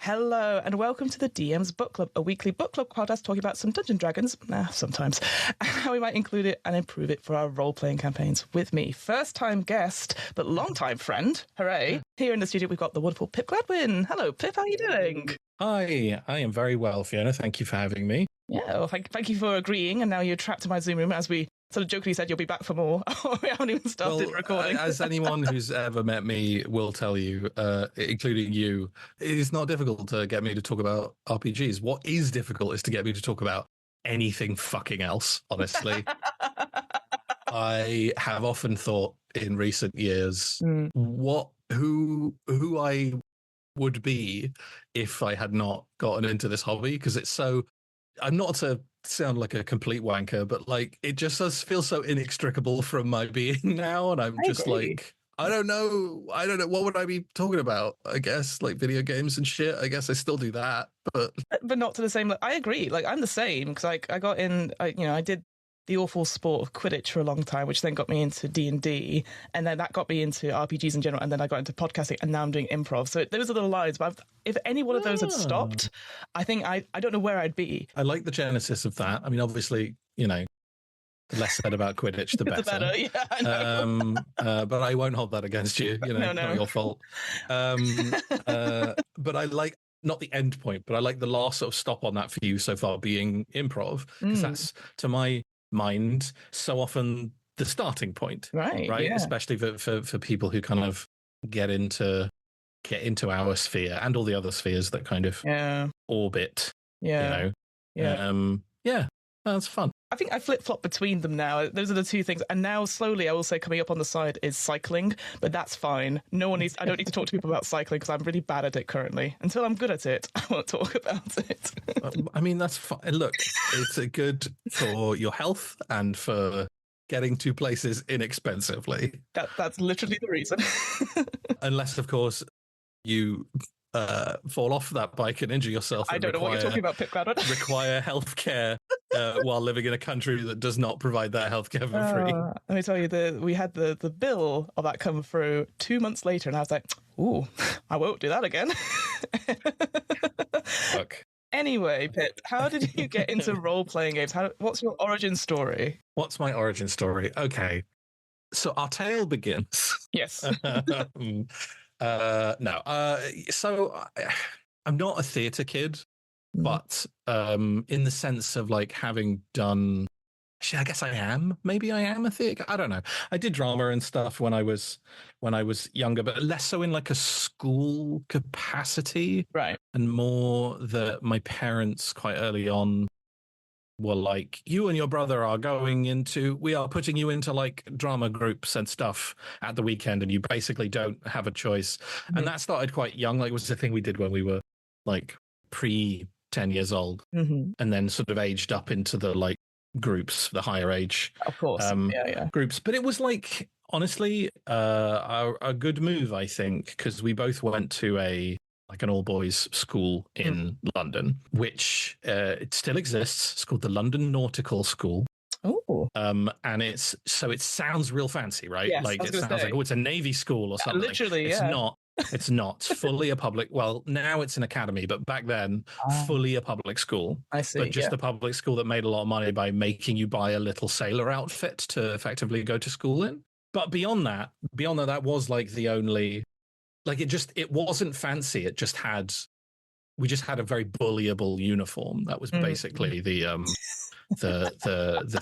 Hello, and welcome to the DM's Book Club, a weekly book club podcast talking about some Dungeons & Dragons, sometimes, and how we might include it and improve it for our role-playing campaigns. With me, first-time guest, but long-time friend, hooray. Here in the studio, we've got the wonderful Pip Gladwin. Hello, Pip, how are you doing? Hi, I am very well, Fiona. Thank you for having me. Yeah, well, thank you for agreeing, and now you're trapped in my Zoom room as we sort of jokingly said you'll be back for more. We haven't even started recording. As anyone who's ever met me will tell you, including you, it is not difficult to get me to talk about RPGs. What is difficult is to get me to talk about anything fucking else, honestly. I have often thought in recent years who I would be if I had not gotten into this hobby, because it's so... I'm not to sound like a complete wanker, but like it just does feel so inextricable from my being now, and I'm just like, I don't know what would I be talking about. I guess like video games and shit. I guess I still do that, but not to the same. I agree. Like I'm the same, because I got in. I did the awful sport of Quidditch for a long time, which then got me into D&D, and then that got me into RPGs in general, and then I got into podcasting, and now I'm doing improv. So those are the lines. But if any one of those had stopped, I think I don't know where I'd be. I like the genesis of that. I mean, obviously, the less said about Quidditch, the better. The better, yeah. I know. But I won't hold that against you. No. Not your fault. But I like, not the end point, but I like the last sort of stop on that for you so far being improv, because that's, to my mind, so often the starting point, right? Yeah. Especially for people who kind of get into our sphere and all the other spheres that kind of orbit. That's fun. I think I flip-flop between them now. Those are the two things. And now, slowly, I will say coming up on the side is cycling, but that's fine. I don't need to talk to people about cycling because I'm really bad at it currently. Until I'm good at it, I won't talk about it. I mean, that's fine. Look, it's good for your health and for getting to places inexpensively. That's literally the reason. Unless, of course, you... fall off that bike and injure yourself. I don't know what you're talking about, Pip Gladwin. Require healthcare while living in a country that does not provide that healthcare for free. Let me tell you, we had the bill of that come through 2 months later, and I was like, "Ooh, I won't do that again." Look. Anyway, Pip, how did you get into role-playing games? What's your origin story? What's my origin story? Okay, so our tale begins. Yes. So I'm not a theatre kid, but in the sense of like having done, actually, I guess I am. Maybe I am a theatre. I don't know. I did drama and stuff when I was younger, but less so in like a school capacity, right? And more that my parents quite early on were like, you and your brother we are putting you into like drama groups and stuff at the weekend, and you basically don't have a choice. And that started quite young. Like, it was the thing we did when we were like pre 10 years old, and then sort of aged up into the like groups, the higher age, of course, groups. But it was like, honestly, a good move, I think, because we both went to an all-boys school in London, which it still exists. It's called the London Nautical School. Oh. And it sounds real fancy, right? Yes, like it sounds like, it's a Navy school or something. Literally, it's not. It's not fully a public. Well, now it's an academy, but back then, fully a public school. I see. But just a public school that made a lot of money by making you buy a little sailor outfit to effectively go to school in. But beyond that, that was like the only. Like it wasn't fancy. We just had a very bullyable uniform. That was basically the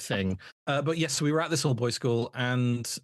thing. But yes, we were at this all boys school, and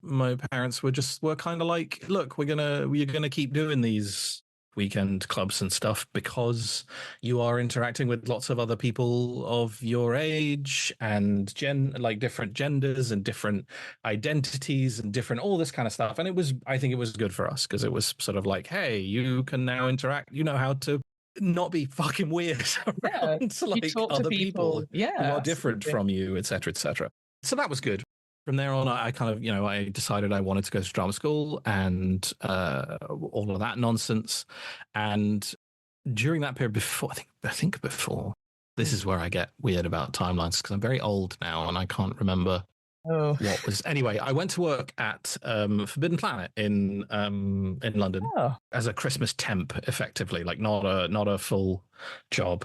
my parents were kind of like, look, we're gonna keep doing these weekend clubs and stuff because you are interacting with lots of other people of your age and different genders and different identities and different all this kind of stuff. And I think it was good for us because it was sort of like, hey, you can now interact, you know how to not be fucking weird around like other people who are different from you, etc., etc. So that was good. From there on, I kind of, I decided I wanted to go to drama school and all of that nonsense. And during that period before, I think before, this is where I get weird about timelines because I'm very old now and I can't remember Oh. what was anyway. I went to work at Forbidden Planet in London Oh. as a Christmas temp, effectively, like not a full job.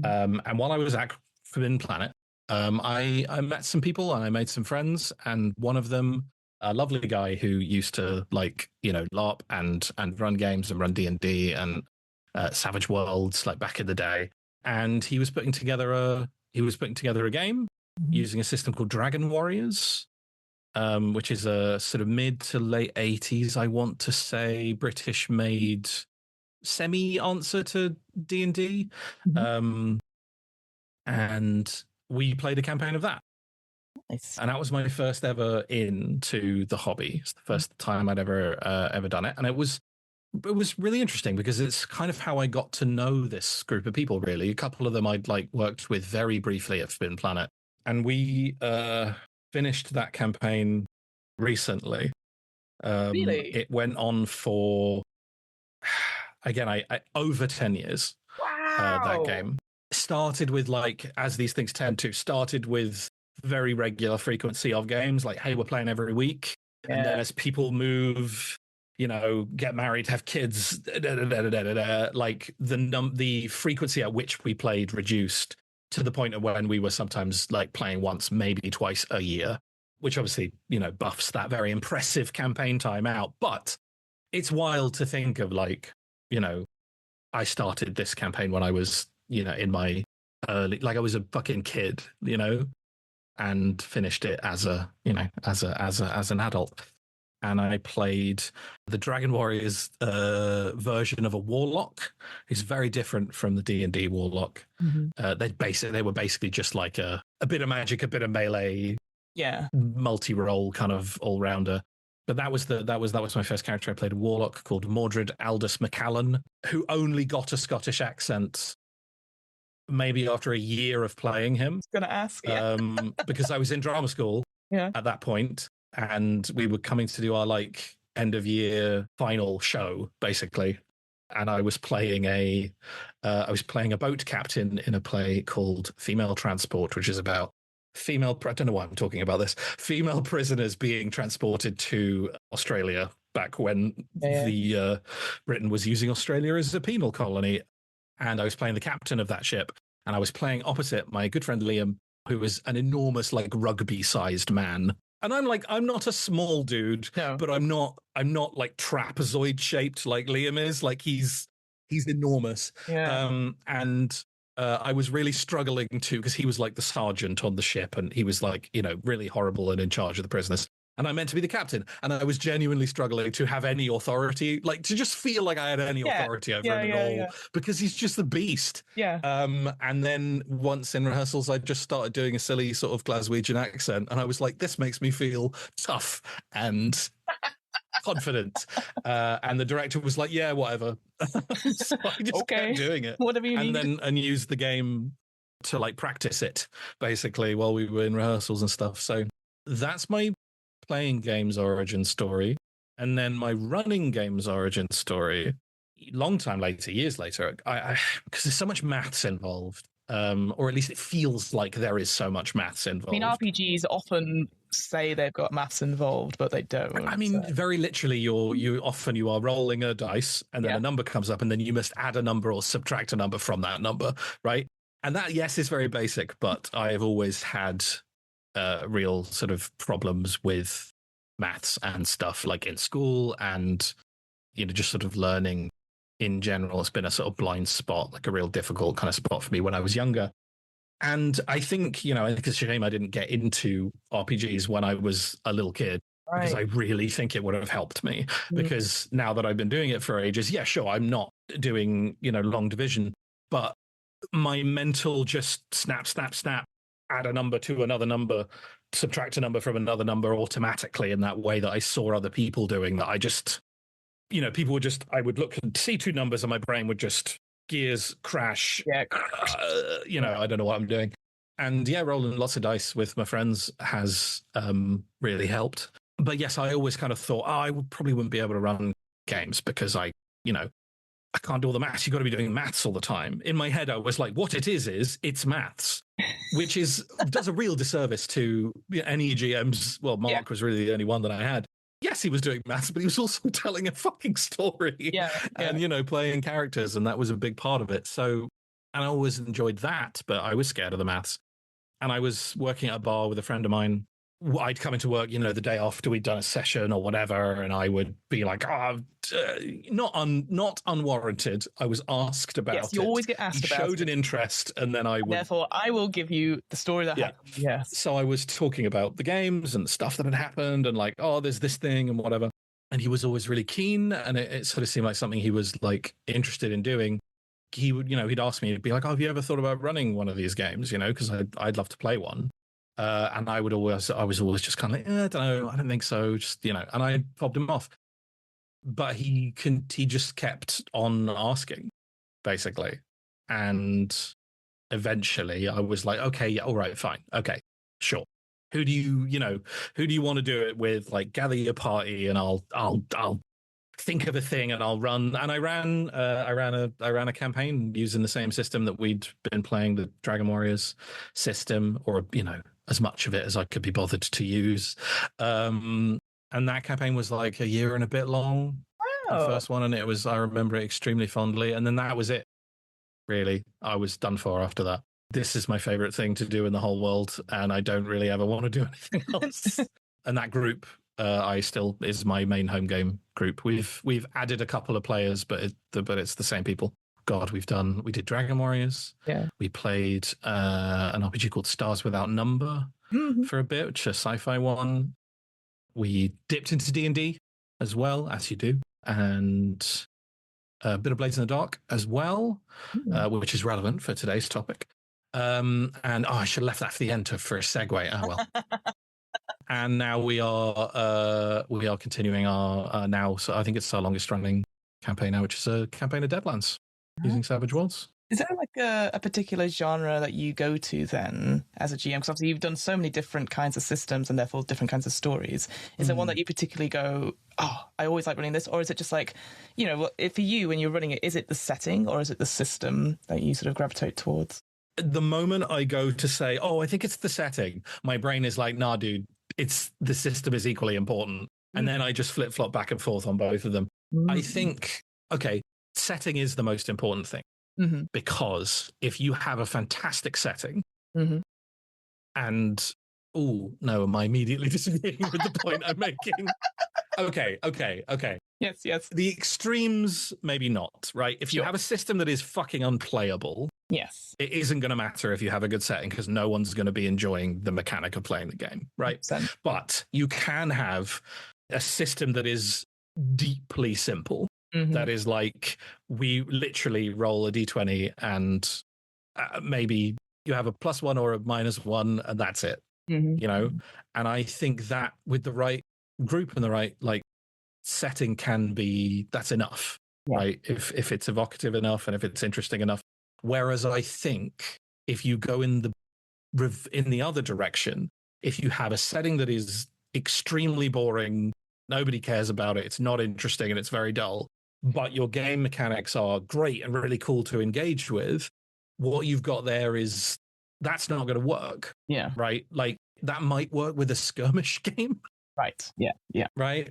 And while I was at Forbidden Planet, I met some people and I made some friends, and one of them, a lovely guy who used to like LARP and run games and run D&D and Savage Worlds like back in the day, and he was putting together a game using a system called Dragon Warriors, which is a sort of mid to late 80s, I want to say, British made semi answer to D&D. And we played a campaign of that. Nice. And that was my first ever into the hobby. It's the first time I'd ever done it. And it was really interesting because it's kind of how I got to know this group of people, really. A couple of them I'd like worked with very briefly at Spin Planet. And we finished that campaign recently. Really? It went on for, again, I over 10 years. Wow. That game started with, like, as these things tend to, started with very regular frequency of games, like, hey, we're playing every week. Yeah. And then as people move, get married, have kids, like the frequency at which we played reduced to the point of when we were sometimes like playing once, maybe twice a year, which obviously, buffs that very impressive campaign time out. But it's wild to think of, like, I started this campaign when I was, in my early, like I was a fucking kid, and finished it as an adult. And I played the Dragon Warriors version of a warlock. It's very different from the D&D warlock. They were basically just like a bit of magic, a bit of melee, multi-role kind of all-rounder. But that was my first character. I played a warlock called Mordred Aldous McCallan, who only got a Scottish accent maybe after a year of playing him. I was going to ask, because I was in drama school at that point. And we were coming to do our like end of year final show, basically. And I was playing a boat captain in a play called Female Transport, which is about I don't know why I'm talking about this, female prisoners being transported to Australia back when Britain was using Australia as a penal colony. And I was playing the captain of that ship, and I was playing opposite my good friend Liam, who was an enormous, like, rugby-sized man. And I'm not a small dude, but I'm not like trapezoid shaped like Liam is. Like he's enormous. And I was really struggling because he was like the sergeant on the ship, and he was like, really horrible and in charge of the prisoners. And I meant to be the captain, and I was genuinely struggling to have any authority, like to just feel like I had any authority over him at all, because he's just the beast. And then once in rehearsals, I just started doing a silly sort of Glaswegian accent, and I was like, this makes me feel tough and confident. And the director was like, yeah, whatever. So I just kept doing it. Whatever you need. And used the game to like practice it, basically, while we were in rehearsals and stuff. So that's my playing games origin story. And then my running games origin story, long time later, years later, I because there's so much maths involved, or at least it feels like there is so much maths involved. I mean, RPGs often say they've got maths involved, but they don't. I mean, very literally, you are rolling a dice, and then a number comes up, and then you must add a number or subtract a number from that number, right? And that, yes, is very basic, but I have always had real sort of problems with maths and stuff, like in school, and just sort of learning in general. It's been a sort of blind spot, like a real difficult kind of spot for me when I was younger. And I think it's a shame I didn't get into RPGs when I was a little kid, because I really think it would have helped me. Because now that I've been doing it for ages, yeah, sure, I'm not doing long division, but my mental just snap, add a number to another number, subtract a number from another number automatically in that way that I saw other people doing, that I just, people would just, I would look and see two numbers and my brain would just gears crash. I don't know what I'm doing. And rolling lots of dice with my friends has really helped. But yes, I always kind of thought, I probably wouldn't be able to run games because I can't do all the maths. You've got to be doing maths all the time. In my head, I was like, what it is it's maths. which does a real disservice to any GMs. Well, Mark was really the only one that I had. Yes, he was doing maths, but he was also telling a fucking story and, playing characters. And that was a big part of it. So, and I always enjoyed that, but I was scared of the maths. And I was working at a bar with a friend of mine. I'd come into work, the day after we'd done a session or whatever, and I would be like, not unwarranted. I was asked about it. Yes, you always get asked about it. Showed an interest, and then I would... Therefore, I will give you the story that happened. Yes. So I was talking about the games and the stuff that had happened and like, oh, there's this thing and whatever. And he was always really keen, and it sort of seemed like something he was like interested in doing. He would, he'd ask me, he'd be like, oh, have you ever thought about running one of these games? Because I'd love to play one. And I was always just kind of like, I don't know, I don't think so. Just, and I fobbed him off. But he just kept on asking, basically. And eventually I was like, okay, yeah, all right, fine. Okay, sure. Who do you want to do it with? Like, gather your party and I'll think of a thing and I'll run. And I ran a campaign using the same system that we'd been playing, the Dragon Warriors system, or, as much of it as I could be bothered to use. And that campaign was like a year and a bit long, the first one. And I remember it extremely fondly. And then that was it, really. I was done for after that. This is my favorite thing to do in the whole world. And I don't really ever want to do anything else. And that group, is my main home game group. We've added a couple of players, but it's the same people. God, we did Dragon Warriors. Yeah. We played an RPG called Stars Without Number for a bit, which is a sci-fi one. We dipped into D&D as well, as you do, and a bit of Blades in the Dark as well, which is relevant for today's topic. I should have left that for the end for a segue. Oh well. And now we are continuing our now. So I think it's our longest running campaign now, which is a campaign of Deadlands using Savage Worlds. Is there like a particular genre that you go to then as a GM? Because obviously you've done so many different kinds of systems and therefore different kinds of stories. Is there one that you particularly go, oh, I always like running this? Or is it just like, for you when you're running it, is it the setting or is it the system that you sort of gravitate towards? The moment I go to say, oh, I think it's the setting, my brain is like, nah, dude, the system is equally important. And then I just flip-flop back and forth on both of them. I think, okay, setting is the most important thing. Because if you have a fantastic setting and, am I immediately disagreeing with the point I'm making? Okay. Yes. The extremes, maybe not, right? If you have a system that is fucking unplayable, yes, it isn't going to matter if you have a good setting because no one's going to be enjoying the mechanic of playing the game, right? 100%. But you can have a system that is deeply simple. That is like, we literally roll a d20 and maybe you have a +1 or a -1 and that's it, And I think that with the right group and the right setting that's enough, right? If it's evocative enough and if it's interesting enough. Whereas I think if you go in the other direction, if you have a setting that is extremely boring, nobody cares about it, it's not interesting and it's very dull, but your game mechanics are great and really cool to engage with, what you've got there that's not going to work. Yeah. Right? Like, that might work with a skirmish game. Right. Yeah. Right?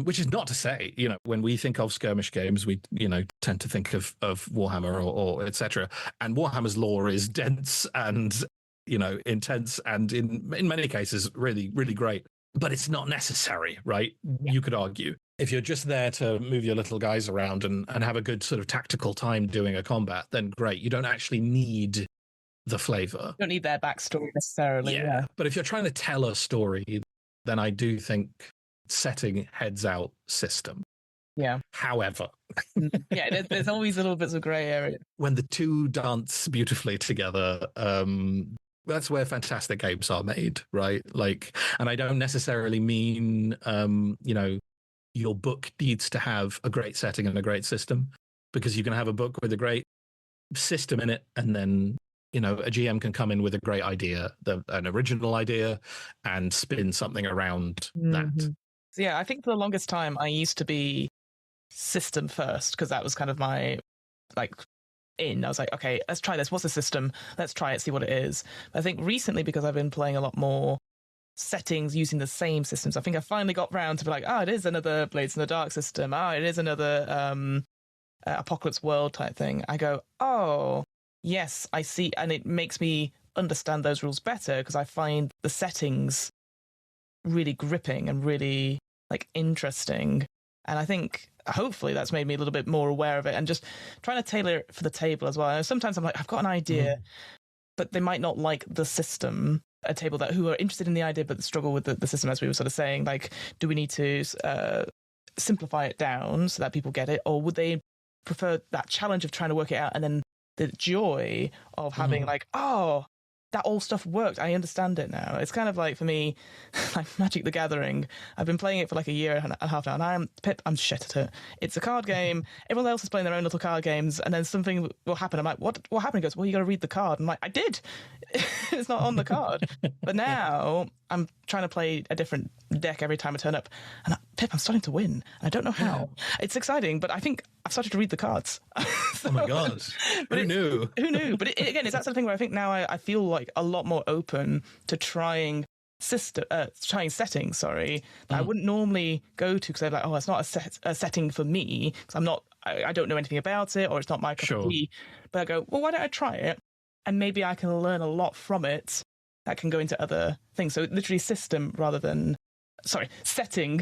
Which is not to say, when we think of skirmish games, we, tend to think of Warhammer or etc. And Warhammer's lore is dense and, intense and in many cases really, really great. But it's not necessary, right? Yeah. You could argue. If you're just there to move your little guys around and have a good sort of tactical time doing a combat, then great. You don't actually need the flavor. You don't need their backstory necessarily. Yeah. But if you're trying to tell a story, then I do think setting heads out system. Yeah. However. There's always little bits of grey area. When the two dance beautifully together, that's where fantastic games are made, right? Like, and I don't necessarily mean, your book needs to have a great setting and a great system, because you can have a book with a great system in it, and then, a GM can come in with a great idea, an original idea, and spin something around that. So yeah, I think for the longest time I used to be system first, because that was kind of my in. I was like, okay, let's try this. What's the system? Let's try it, see what it is. But I think recently, because I've been playing a lot more settings using the same systems, I think I finally got round to be like, it is another Blades in the Dark system. It is another Apocalypse World type thing. I go, oh, yes, I see. And it makes me understand those rules better because I find the settings really gripping and really like interesting. And I think hopefully that's made me a little bit more aware of it and just trying to tailor it for the table as well. Sometimes I'm like, I've got an idea, but they might not like the system. A table that who are interested in the idea but struggle with the system, as we were sort of saying, like, do we need to simplify it down so that people get it, or would they prefer that challenge of trying to work it out and then the joy of having like, oh, that all stuff worked, I understand it now. It's kind of like, for me, like Magic the Gathering. I've been playing it for like a year and a half now, and I'm shit at it. It's a card game. Everyone else is playing their own little card games, and then something will happen. I'm like, what happened? He goes, well, you got to read the card. I'm like, I did. It's not on the card. But now I'm trying to play a different deck every time I turn up, and Pip, I'm starting to win. And I don't know how. It's exciting, but I think I've started to read the cards. Oh my god! Who knew? Who knew? But again, it's that sort of thing where I think now I feel like a lot more open to trying settings. Sorry, that I wouldn't normally go to because I'm like, it's not a setting for me because I don't know anything about it, or it's not my cup of tea. But I go, well, why don't I try it? And maybe I can learn a lot from it that can go into other things. So literally setting rather than system.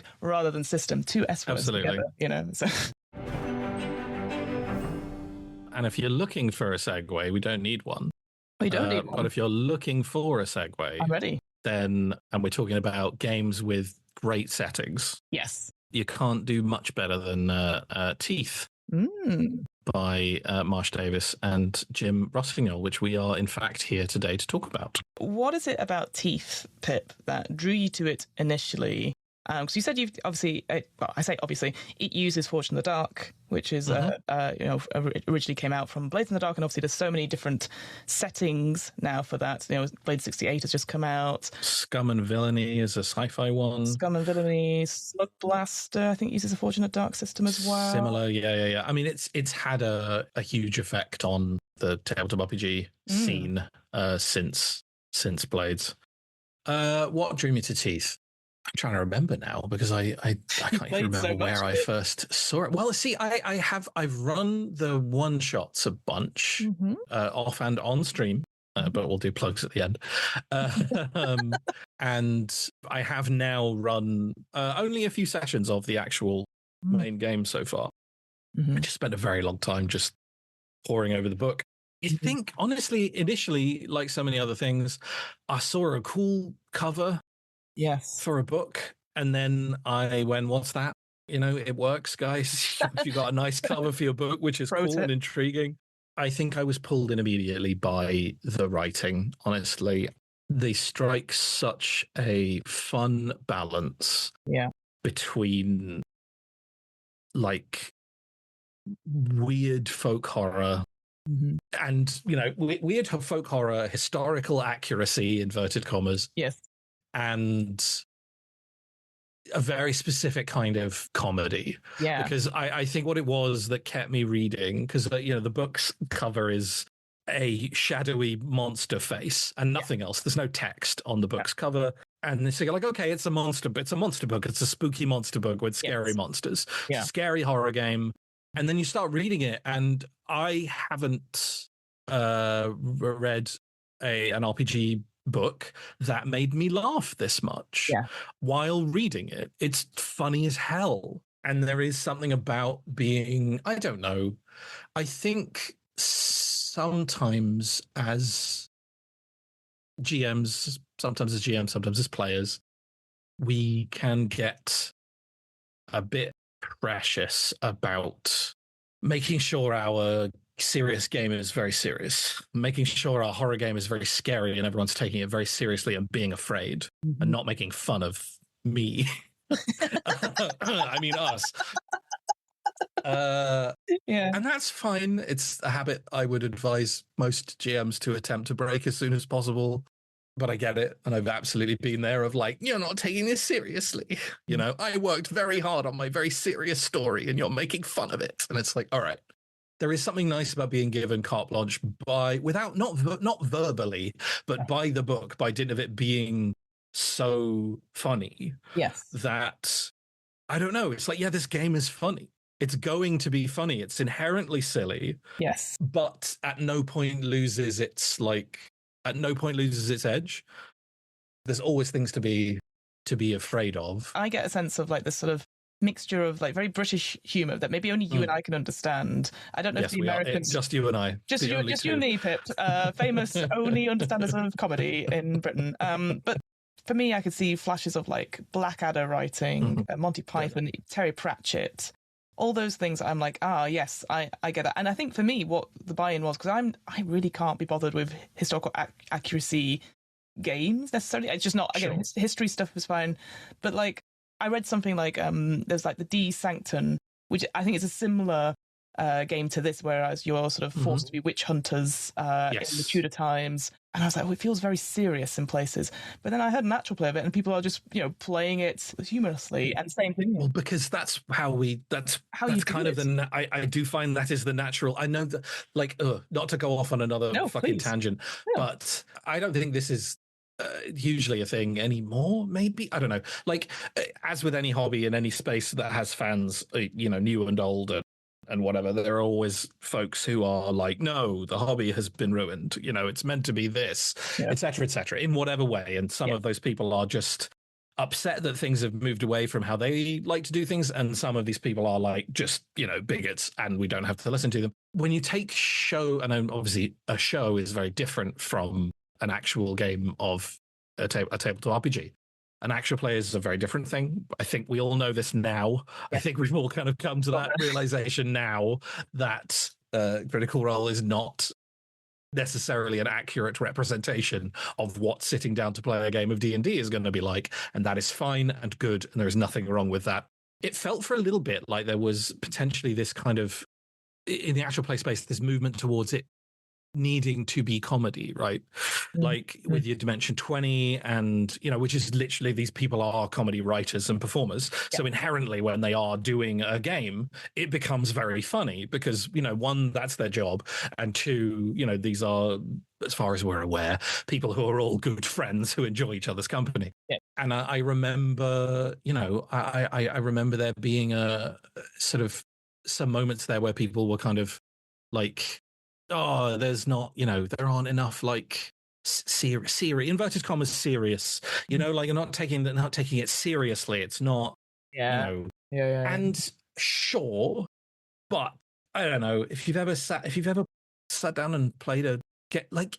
Two S words together, So. And if you're looking for a segue, we don't need one. We don't need one. But if you're looking for a segue, I'm ready. And we're talking about games with great settings. Yes. You can't do much better than Teeth by Marsh Davis and Jim Rossignol, which we are in fact here today to talk about. What is it about Teeth, Pip, that drew you to it initially? Because you said you've obviously, I say obviously, it uses Forged in the Dark, which is, originally came out from Blades in the Dark, and obviously there's so many different settings now for that. Blade 68 has just come out. Scum and Villainy is a sci-fi one. Scum and Villainy, Slug Blaster, I think uses a Forged in the Dark system as well. Similar, yeah. I mean, it's had a huge effect on the tabletop RPG scene since Blades. What drew me to Teeth? I'm trying to remember now because I can't even remember where I first saw it. Well, see, I've run the one shots a bunch off and on stream, but we'll do plugs at the end. And I have now run only a few sessions of the actual main game so far. I just spent a very long time just poring over the book. I think, honestly, initially, like so many other things, I saw a cool cover. Yes. For a book. And then I went, what's that? It works, guys. If you got a nice cover for your book, which is cool and intriguing. I think I was pulled in immediately by the writing, honestly. They strike such a fun balance between like weird folk horror and, weird folk horror, historical accuracy, inverted commas. Yes. And a very specific kind of comedy. Yeah. Because I think what it was that kept me reading, because, the book's cover is a shadowy monster face and nothing else. There's no text on the book's cover. And they like, okay, it's a monster book. It's a spooky monster book with scary monsters. Yeah. It's a scary horror game. And then you start reading it, and I haven't read an RPG book that made me laugh this much while reading it. It's funny as hell. And there is something about being, I don't know, I think sometimes as GMs, sometimes as players, we can get a bit precious about making sure our serious game is very serious, making sure our horror game is very scary and everyone's taking it very seriously and being afraid and not making fun of me. I mean us. And that's fine. It's a habit I would advise most GMs to attempt to break as soon as possible. But I get it. And I've absolutely been there of like, you're not taking this seriously. I worked very hard on my very serious story and you're making fun of it. And it's like, all right. there is something nice about being given carte blanche without not verbally, but by the book, by dint of it being so funny. Yes. That I don't know. It's like, yeah, this game is funny. It's going to be funny. It's inherently silly. Yes. But at no point loses its edge. There's always things to be afraid of. I get a sense of like this sort of mixture of like very British humor that maybe only you and I can understand. I don't know if the Americans, just you and I, just you and me, Pip, famous only understanders of comedy in Britain. But for me, I could see flashes of like Blackadder writing, Monty Python, Terry Pratchett, all those things. I'm like, yes, I get that. And I think for me, what the buy-in was, because I really can't be bothered with historical accuracy games necessarily. It's just not. Again, history stuff is fine, but like I read something like there's like the Die Sancten, which I think is a similar game to this, whereas you're sort of forced to be witch hunters in the Tudor times. And I was like, it feels very serious in places. But then I heard an actual play of it, and people are just, playing it humorously and saying things. Well, because that's how kind of I do find that is the natural. I know that, like, not to go off on another tangent, but I don't think this is hugely a thing anymore. Maybe, I don't know. Like, as with any hobby in any space that has fans, new and old and whatever, there are always folks who are like, no, the hobby has been ruined. It's meant to be this, etc., in whatever way. And some of those people are just upset that things have moved away from how they like to do things. And some of these people are like, just, bigots, and we don't have to listen to them. When you take show, and obviously a show is very different from an actual game of a tabletop RPG. An actual play is a very different thing. I think we all know this now. I think we've all kind of come to that realization now that Critical Role is not necessarily an accurate representation of what sitting down to play a game of D&D is going to be like. And that is fine and good. And there is nothing wrong with that. It felt for a little bit like there was potentially this kind of, in the actual play space, this movement towards it needing to be comedy, right? Like with your Dimension 20 and, which is literally, these people are comedy writers and performers. So inherently when they are doing a game, it becomes very funny because, one, that's their job. And two, these are, as far as we're aware, people who are all good friends who enjoy each other's company. Yeah. And I remember, I remember there being a sort of some moments there where people were kind of like, there's not, there aren't enough like serious, inverted commas, serious, like you're not taking it seriously. It's not, and sure, but I don't know if you've ever sat down and played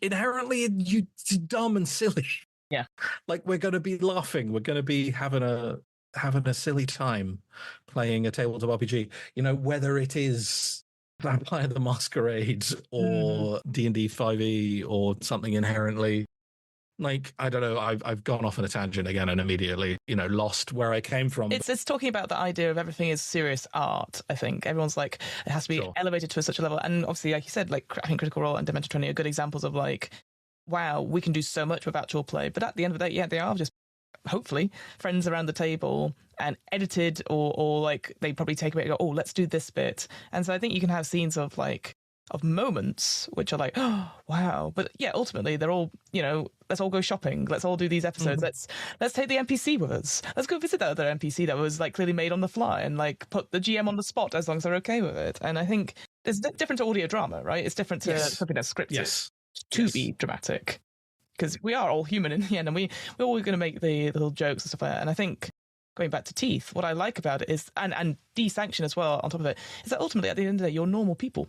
inherently it's dumb and silly. Yeah. Like we're going to be laughing. We're going to be having a silly time playing a tabletop RPG, whether it is Vampire the Masquerade or D&D 5e or something inherently, like, I don't know, I've gone off on a tangent again and immediately, lost where I came from. It's talking about the idea of everything is serious art, I think. Everyone's like, it has to be elevated to such a level. And obviously, like you said, like, I think Critical Role and Dimension 20 are good examples of like, wow, we can do so much with actual play. But at the end of the day, they are just, hopefully, friends around the table and edited or like they probably take a bit and go, let's do this bit. And so I think you can have scenes of like of moments which are like, oh wow, but ultimately they're all, let's all go shopping, let's all do these episodes, let's take the NPC with us, let's go visit that other NPC that was like clearly made on the fly and like put the GM on the spot as long as they're okay with it. And I think it's different to audio drama, right? It's different to something that's scripted to be dramatic. Because we are all human in the end, and we're always going to make the little jokes and stuff like that. And I think, going back to Teeth, what I like about it is, and De-Sanction as well on top of it, is that ultimately at the end of the day, you're normal people.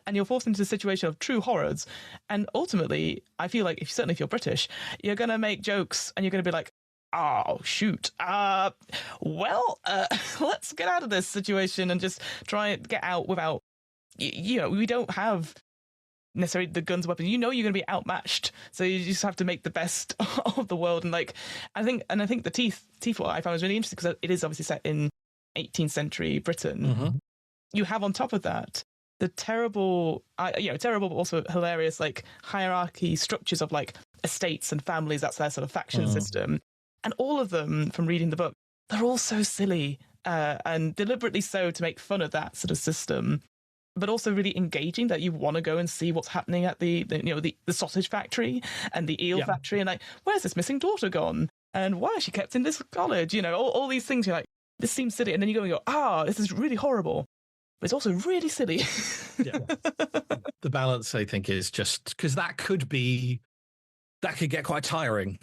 And you're forced into a situation of true horrors. And ultimately, I feel like, certainly if you're British, you're going to make jokes and you're going to be like, oh, shoot. Let's get out of this situation and just try and get out without, we don't have necessarily the guns, weapons. You're going to be outmatched, so you just have to make the best of the world. And like, I think the teeth what I found was really interesting because it is obviously set in 18th century Britain. You have on top of that the terrible but also hilarious like hierarchy structures of like estates and families. That's their sort of faction system, and all of them, from reading the book, they're all so silly and deliberately so to make fun of that sort of system. but also really engaging, that you want to go and see what's happening at the sausage factory and the eel factory, and like, where's this missing daughter gone? And why is she kept in this college? All these things. You're like, this seems silly. And then you go and go, this is really horrible. But it's also really silly. The balance, I think, is just because that could get quite tiring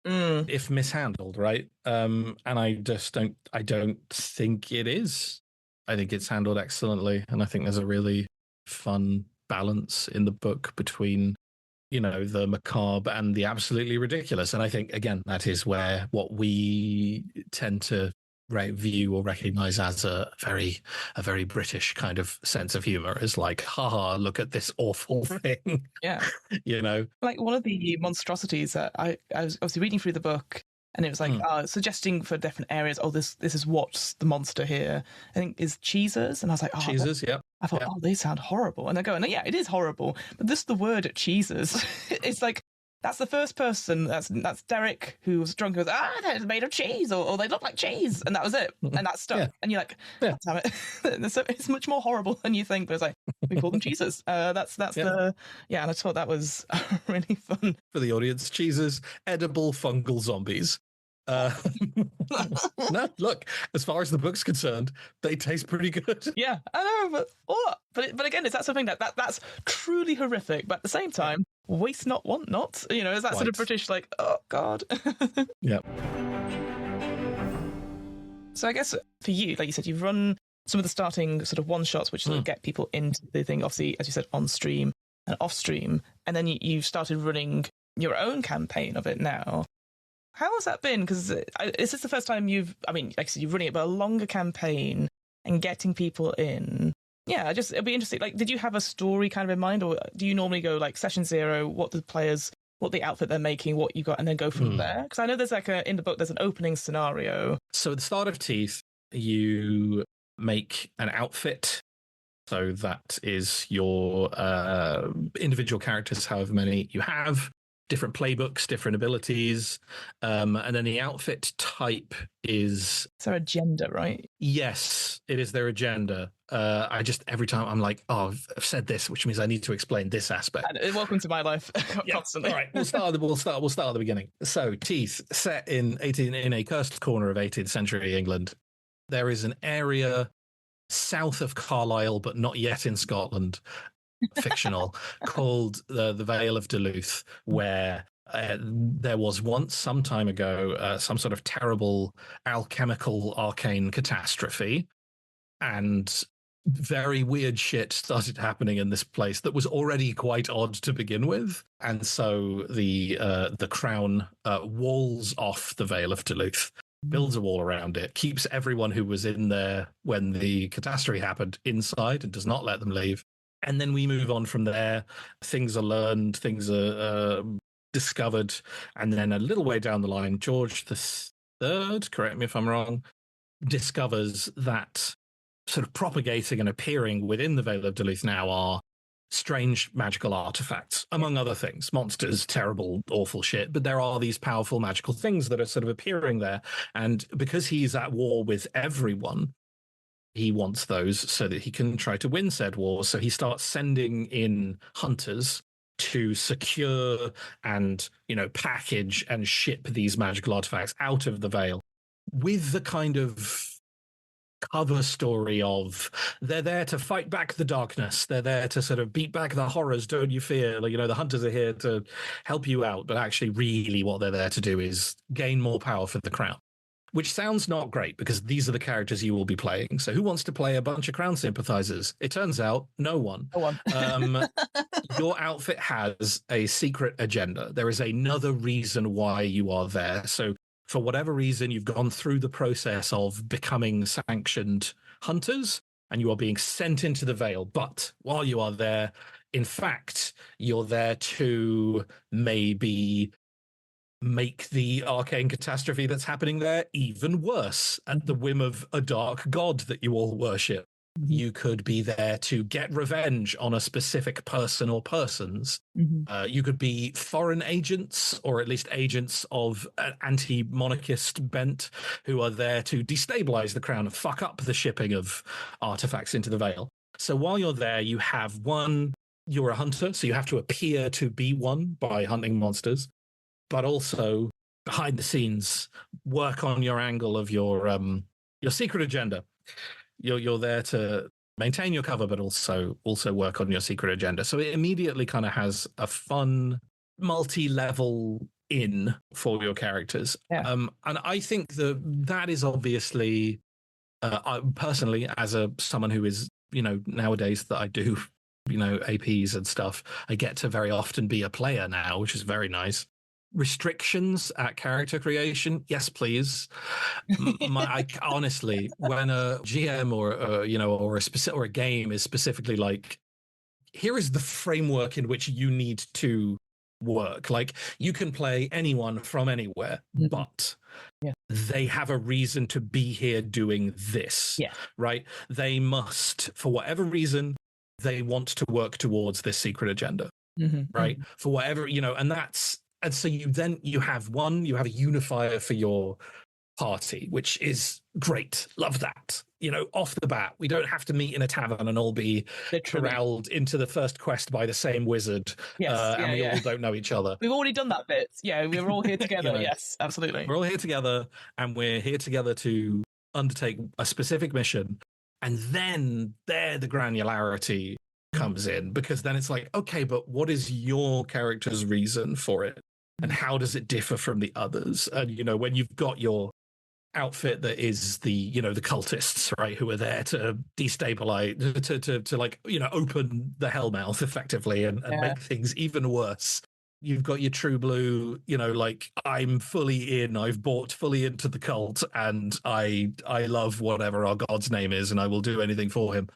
if mishandled, right? And I don't think it is. I think it's handled excellently. And I think there's a really fun balance in the book between the macabre and the absolutely ridiculous. And I think, again, that is where what we tend to view or recognize as a very British kind of sense of humor is like, haha, look at this awful thing. Yeah. Like one of the monstrosities that I was obviously reading through the book, and it was like suggesting for different areas, this is what's the monster here, I think, is cheeses. And I was like, cheeses, yeah. I thought, they sound horrible. And I go, yeah, it is horrible. But just the word cheeses, it's like, that's the first person, that's Derek, who was drunk, and goes, they're made of cheese, or they look like cheese. And that was it. And that stuck. Yeah. And you're like, damn it. It's much more horrible than you think, but it's like, we call them cheeses. That's and I just thought that was really fun. For the audience, cheeses, edible fungal zombies. No, look, as far as the book's concerned, they taste pretty good. Yeah, I know, but again, it's that sort of thing that's truly horrific, but at the same time, waste not, want not. Is that sort of British, like, oh God. Yeah. So I guess for you, like you said, you've run some of the starting sort of one shots, which sort of get people into the thing, obviously, as you said, on stream and off stream, and then you've started running your own campaign of it now. How has that been? Because is this the first time like I said, you're running it, but a longer campaign and getting people in? Yeah, it'd be interesting. Like, did you have a story kind of in mind, or do you normally go like session 0, what the outfit they're making, what you got, and then go from there? Because I know there's in the book, there's an opening scenario. So at the start of Teeth, you make an outfit. So that is your individual characters, however many you have. Different playbooks, different abilities, and then the outfit type is... It's their agenda, right? Yes, it is their agenda. Every time I'm like, I've said this, which means I need to explain this aspect. And welcome to my life, constantly. All right, we'll start at the beginning. So, Teeth, set in a cursed corner of 18th century England. There is an area south of Carlisle, but not yet in Scotland, fictional, called the Vale of Duluth, where there was once, some time ago, some sort of terrible alchemical arcane catastrophe, and very weird shit started happening in this place that was already quite odd to begin with. And so the Crown walls off the Vale of Duluth, builds a wall around it, keeps everyone who was in there when the catastrophe happened inside and does not let them leave. And then we move on from there. Things are learned, things are discovered. And then a little way down the line, George III, correct me if I'm wrong, discovers that sort of propagating and appearing within the Vale of Duluth now are strange magical artifacts, among other things. Monsters, terrible, awful shit. But there are these powerful magical things that are sort of appearing there. And because he's at war with everyone, he wants those so that he can try to win said war. So he starts sending in hunters to secure and, package and ship these magical artifacts out of the Vale, with the kind of cover story of they're there to fight back the darkness. They're there to sort of beat back the horrors. Don't you fear? The hunters are here to help you out. But actually, really what they're there to do is gain more power for the Crown. Which sounds not great, because these are the characters you will be playing. So who wants to play a bunch of Crown sympathizers? It turns out no one. No one. Your outfit has a secret agenda. There is another reason why you are there. So for whatever reason, you've gone through the process of becoming sanctioned hunters, and you are being sent into the Vale. But while you are there, in fact, you're there to maybe make the arcane catastrophe that's happening there even worse at the whim of a dark god that you all worship. Mm-hmm. You could be there to get revenge on a specific person or persons. Mm-hmm. You could be foreign agents, or at least agents of an anti-monarchist bent, who are there to destabilize the Crown and fuck up the shipping of artifacts into the Vale. So while you're there, you have one, you're a hunter, so you have to appear to be one by hunting monsters, but also behind the scenes, work on your angle of your secret agenda. You're there to maintain your cover, but also work on your secret agenda. So it immediately kind of has a fun multi-level in for your characters. Yeah. And I think that is obviously, personally, as someone who is, nowadays that I do, APs and stuff, I get to very often be a player now, which is very nice. Restrictions at character creation, yes, please. I honestly, when a GM or a game is specifically like, here is the framework in which you need to work. Like, you can play anyone from anywhere, but they have a reason to be here doing this. Yeah. Right? They must, for whatever reason, they want to work towards this secret agenda. Right? For whatever, and so you have a unifier for your party, which is great. Love that. Off the bat, we don't have to meet in a tavern and all be corralled into the first quest by the same wizard. And we all don't know each other. We've already done that bit. Yeah, we're all here together. Yes, absolutely. We're all here together, and we're here together to undertake a specific mission. And then the granularity comes in, because then it's like, okay, but what is your character's reason for it? And how does it differ from the others? And, when you've got your outfit that is the cultists, right, who are there to destabilize, to open the Hellmouth effectively and make things even worse. You've got your true blue, I'm fully in, I've bought fully into the cult, and I love whatever our god's name is, and I will do anything for him.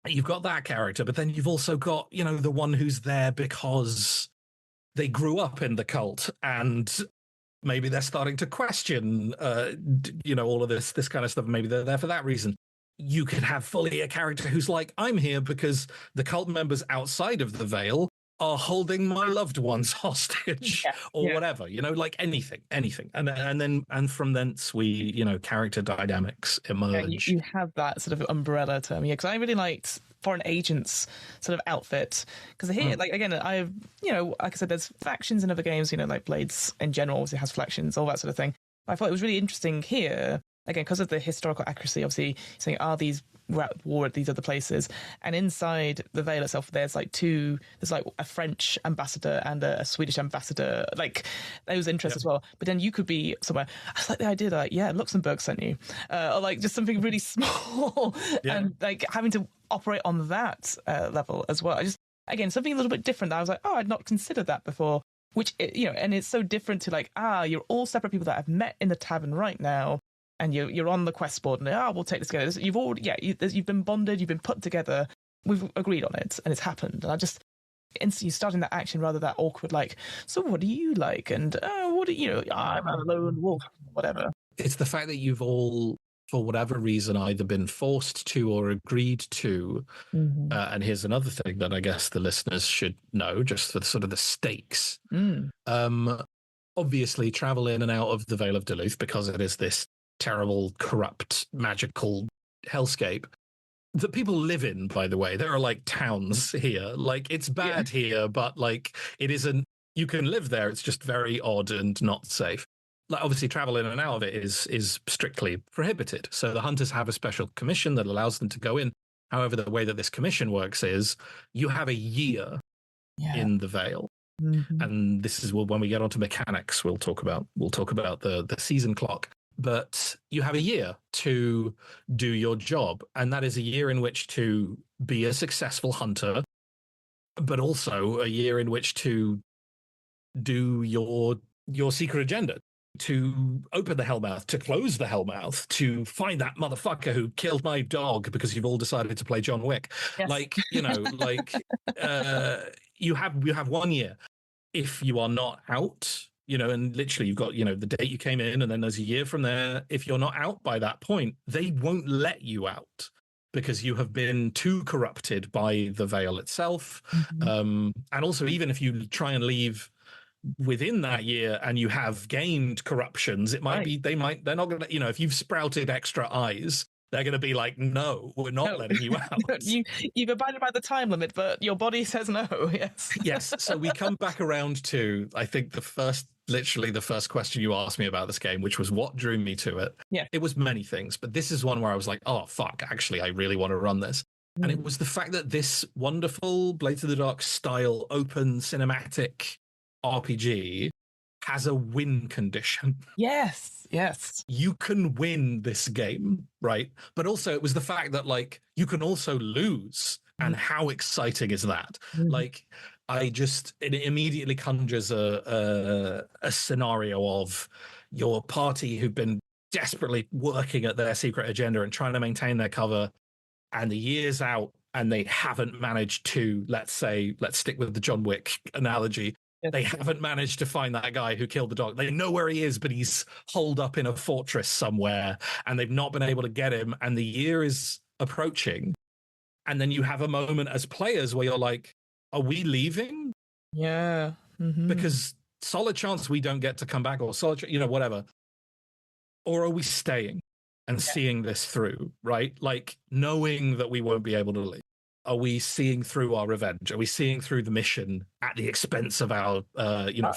You've got that character, but then you've also got, the one who's there because they grew up in the cult, and maybe they're starting to question, all of this kind of stuff. Maybe they're there for that reason. You could have fully a character who's like, I'm here because the cult members outside of the Veil are holding my loved ones hostage, whatever, like anything. And from thence we, character dynamics emerge. You have that sort of umbrella term, because I really liked Foreign Agent's sort of outfit, because here, like, again, I've, like I said, there's factions in other games, like Blades in general obviously has factions, all that sort of thing. But I thought it was really interesting here, again, because of the historical accuracy, obviously saying, we're at war at these other places, and inside the Veil itself there's like a French ambassador and a Swedish ambassador, like those interests as well. But then you could be somewhere, I like the idea that Luxembourg sent you, or like just something really small, and like having to operate on that level as well. Again, something a little bit different that I was like, I'd not considered that before, which and it's so different to like, you're all separate people that I've met in the tavern right now, and you're on the quest board, and we'll take this together. You've already, you've been bonded, you've been put together, we've agreed on it, and it's happened. And I just instantly starting that action rather than that awkward, like, so what do you like? And what do I'm a lone wolf, whatever. It's the fact that you've all, for whatever reason, either been forced to or agreed to. And here's another thing that I guess the listeners should know, just for sort of the stakes. Obviously, travel in and out of the Vale of Duluth, because it is this terrible, corrupt, magical hellscape that people live in, by the way. There are like towns here. Like, it's bad here, but like it isn't, you can live there. It's just very odd and not safe. Like, obviously, travel in and out of it is strictly prohibited. So the hunters have a special commission that allows them to go in. However, the way that this commission works is you have a year in the Vale. And this is when we get onto mechanics, we'll talk about the season clock. But you have a year to do your job, and that is a year in which to be a successful hunter, but also a year in which to do your secret agenda, to open the Hellmouth, to close the Hellmouth, to find that motherfucker who killed my dog because you've all decided to play John Wick. Yes. Like, you have 1 year. If you are not out, and literally you've got, the date you came in, and then there's a year from there. If you're not out by that point, they won't let you out because you have been too corrupted by the Veil itself. And also, even if you try and leave within that year and you have gained corruptions, it might be, they're not going to, if you've sprouted extra eyes, they're going to be like, no, we're not letting you out. You've abided by the time limit, but your body says no. Yes. Yes. So we come back around to, I think, literally the first question you asked me about this game, which was what drew me to it. Yeah. It was many things, but this is one where I was like, oh, fuck, actually, I really want to run this. And it was the fact that this wonderful Blades of the Dark style open cinematic RPG has a win condition. Yes. You can win this game, right? But also it was the fact that like you can also lose. And how exciting is that? Like it immediately conjures a scenario of your party who've been desperately working at their secret agenda and trying to maintain their cover, and the year's out and they haven't managed to, let's stick with the John Wick analogy, they haven't managed to find that guy who killed the dog. They know where he is, but he's holed up in a fortress somewhere and they've not been able to get him, and the year is approaching. And then you have a moment as players where you're like, are we leaving? Yeah. Because solid chance we don't get to come back, or solid, whatever. Or are we staying and seeing this through, right? Like knowing that we won't be able to leave. Are we seeing through our revenge? Are we seeing through the mission at the expense of our,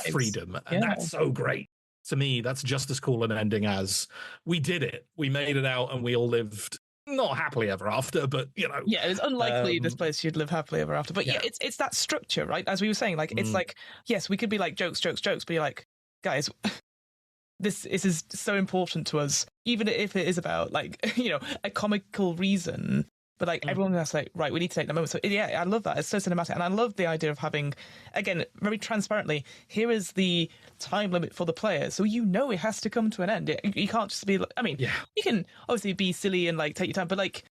freedom? And that's so great. To me, that's just as cool an ending as we did it. We made it out and we all lived not happily ever after, but yeah, it's unlikely this place you'd live happily ever after. But yeah, it's that structure, right? As we were saying, like it's like, yes, we could be like jokes, but you're like, guys, this is so important to us, even if it is about like a comical reason. But like everyone has like, right, we need to take the moment. So yeah, I love that. It's so cinematic, and I love the idea of having, again, very transparently, here is the time limit for the player, so it has to come to an end. You can't just be like, I mean, you can obviously be silly and like take your time, but like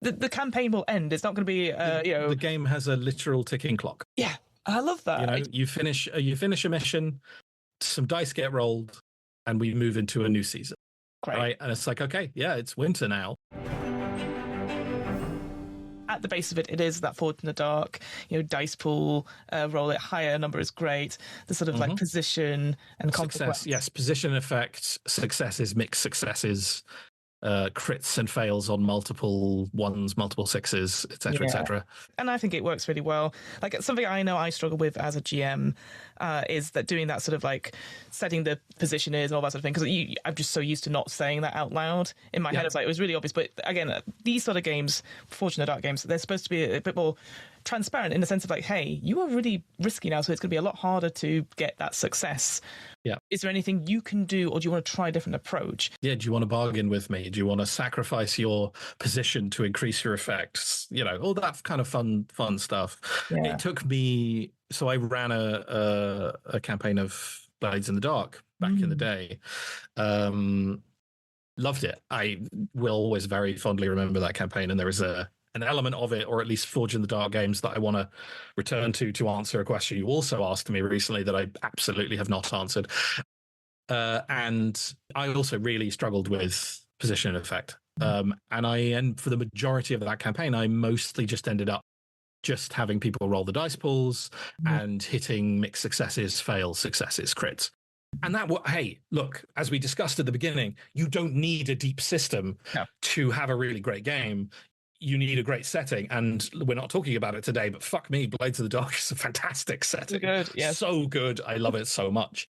the campaign will end. It's not going to be the game has a literal ticking clock. Yeah, and I love that. You finish a mission, some dice get rolled, and we move into a new season. Great. Right, and it's like, okay, yeah, it's winter now. At the base of it is that Forge in the Dark, dice pool, roll it higher, number is great. The sort of like position and consequence. Success, yes, position effect, successes, mixed successes, crits and fails on multiple ones, multiple sixes, etc., etc. And I think it works really well. Like something I know I struggle with as a GM is that doing that sort of like setting the position is and all that sort of thing, because I'm just so used to not saying that out loud. In my head, it's like it was really obvious. But again, these sort of games, Forge in the Dark games, they're supposed to be a bit more transparent in the sense of like, hey, you are really risky now, so it's going to be a lot harder to get that success. Yeah. Is there anything you can do, or do you want to try a different approach? Yeah. Do you want to bargain with me? Do you want to sacrifice your position to increase your effects? All that kind of fun stuff. Yeah. It took me. So I ran a campaign of Blades in the Dark back in the day. Loved it. I will always very fondly remember that campaign, and there is an element of it, or at least Forge in the Dark games, that I want to return to answer a question you also asked me recently that I absolutely have not answered. And I also really struggled with position and effect. And for the majority of that campaign, I mostly just ended up just having people roll the dice pools and hitting mixed successes, fails, successes, crits. And hey, look, as we discussed at the beginning, you don't need a deep system to have a really great game. You need a great setting, and we're not talking about it today, but fuck me, Blades of the Dark is a fantastic setting. Good, yeah. So good. I love it so much.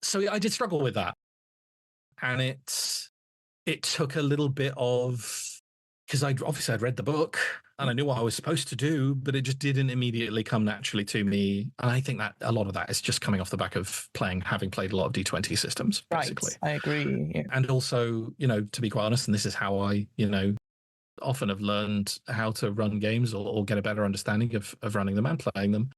So I did struggle with that. And it took a little bit of, because I'd read the book and I knew what I was supposed to do, but it just didn't immediately come naturally to me. And I think that a lot of that is just coming off the back of having played a lot of D20 systems, basically. Right, I agree. Yeah. And also, to be quite honest, and this is how I, often have learned how to run games or get a better understanding of running them and playing them,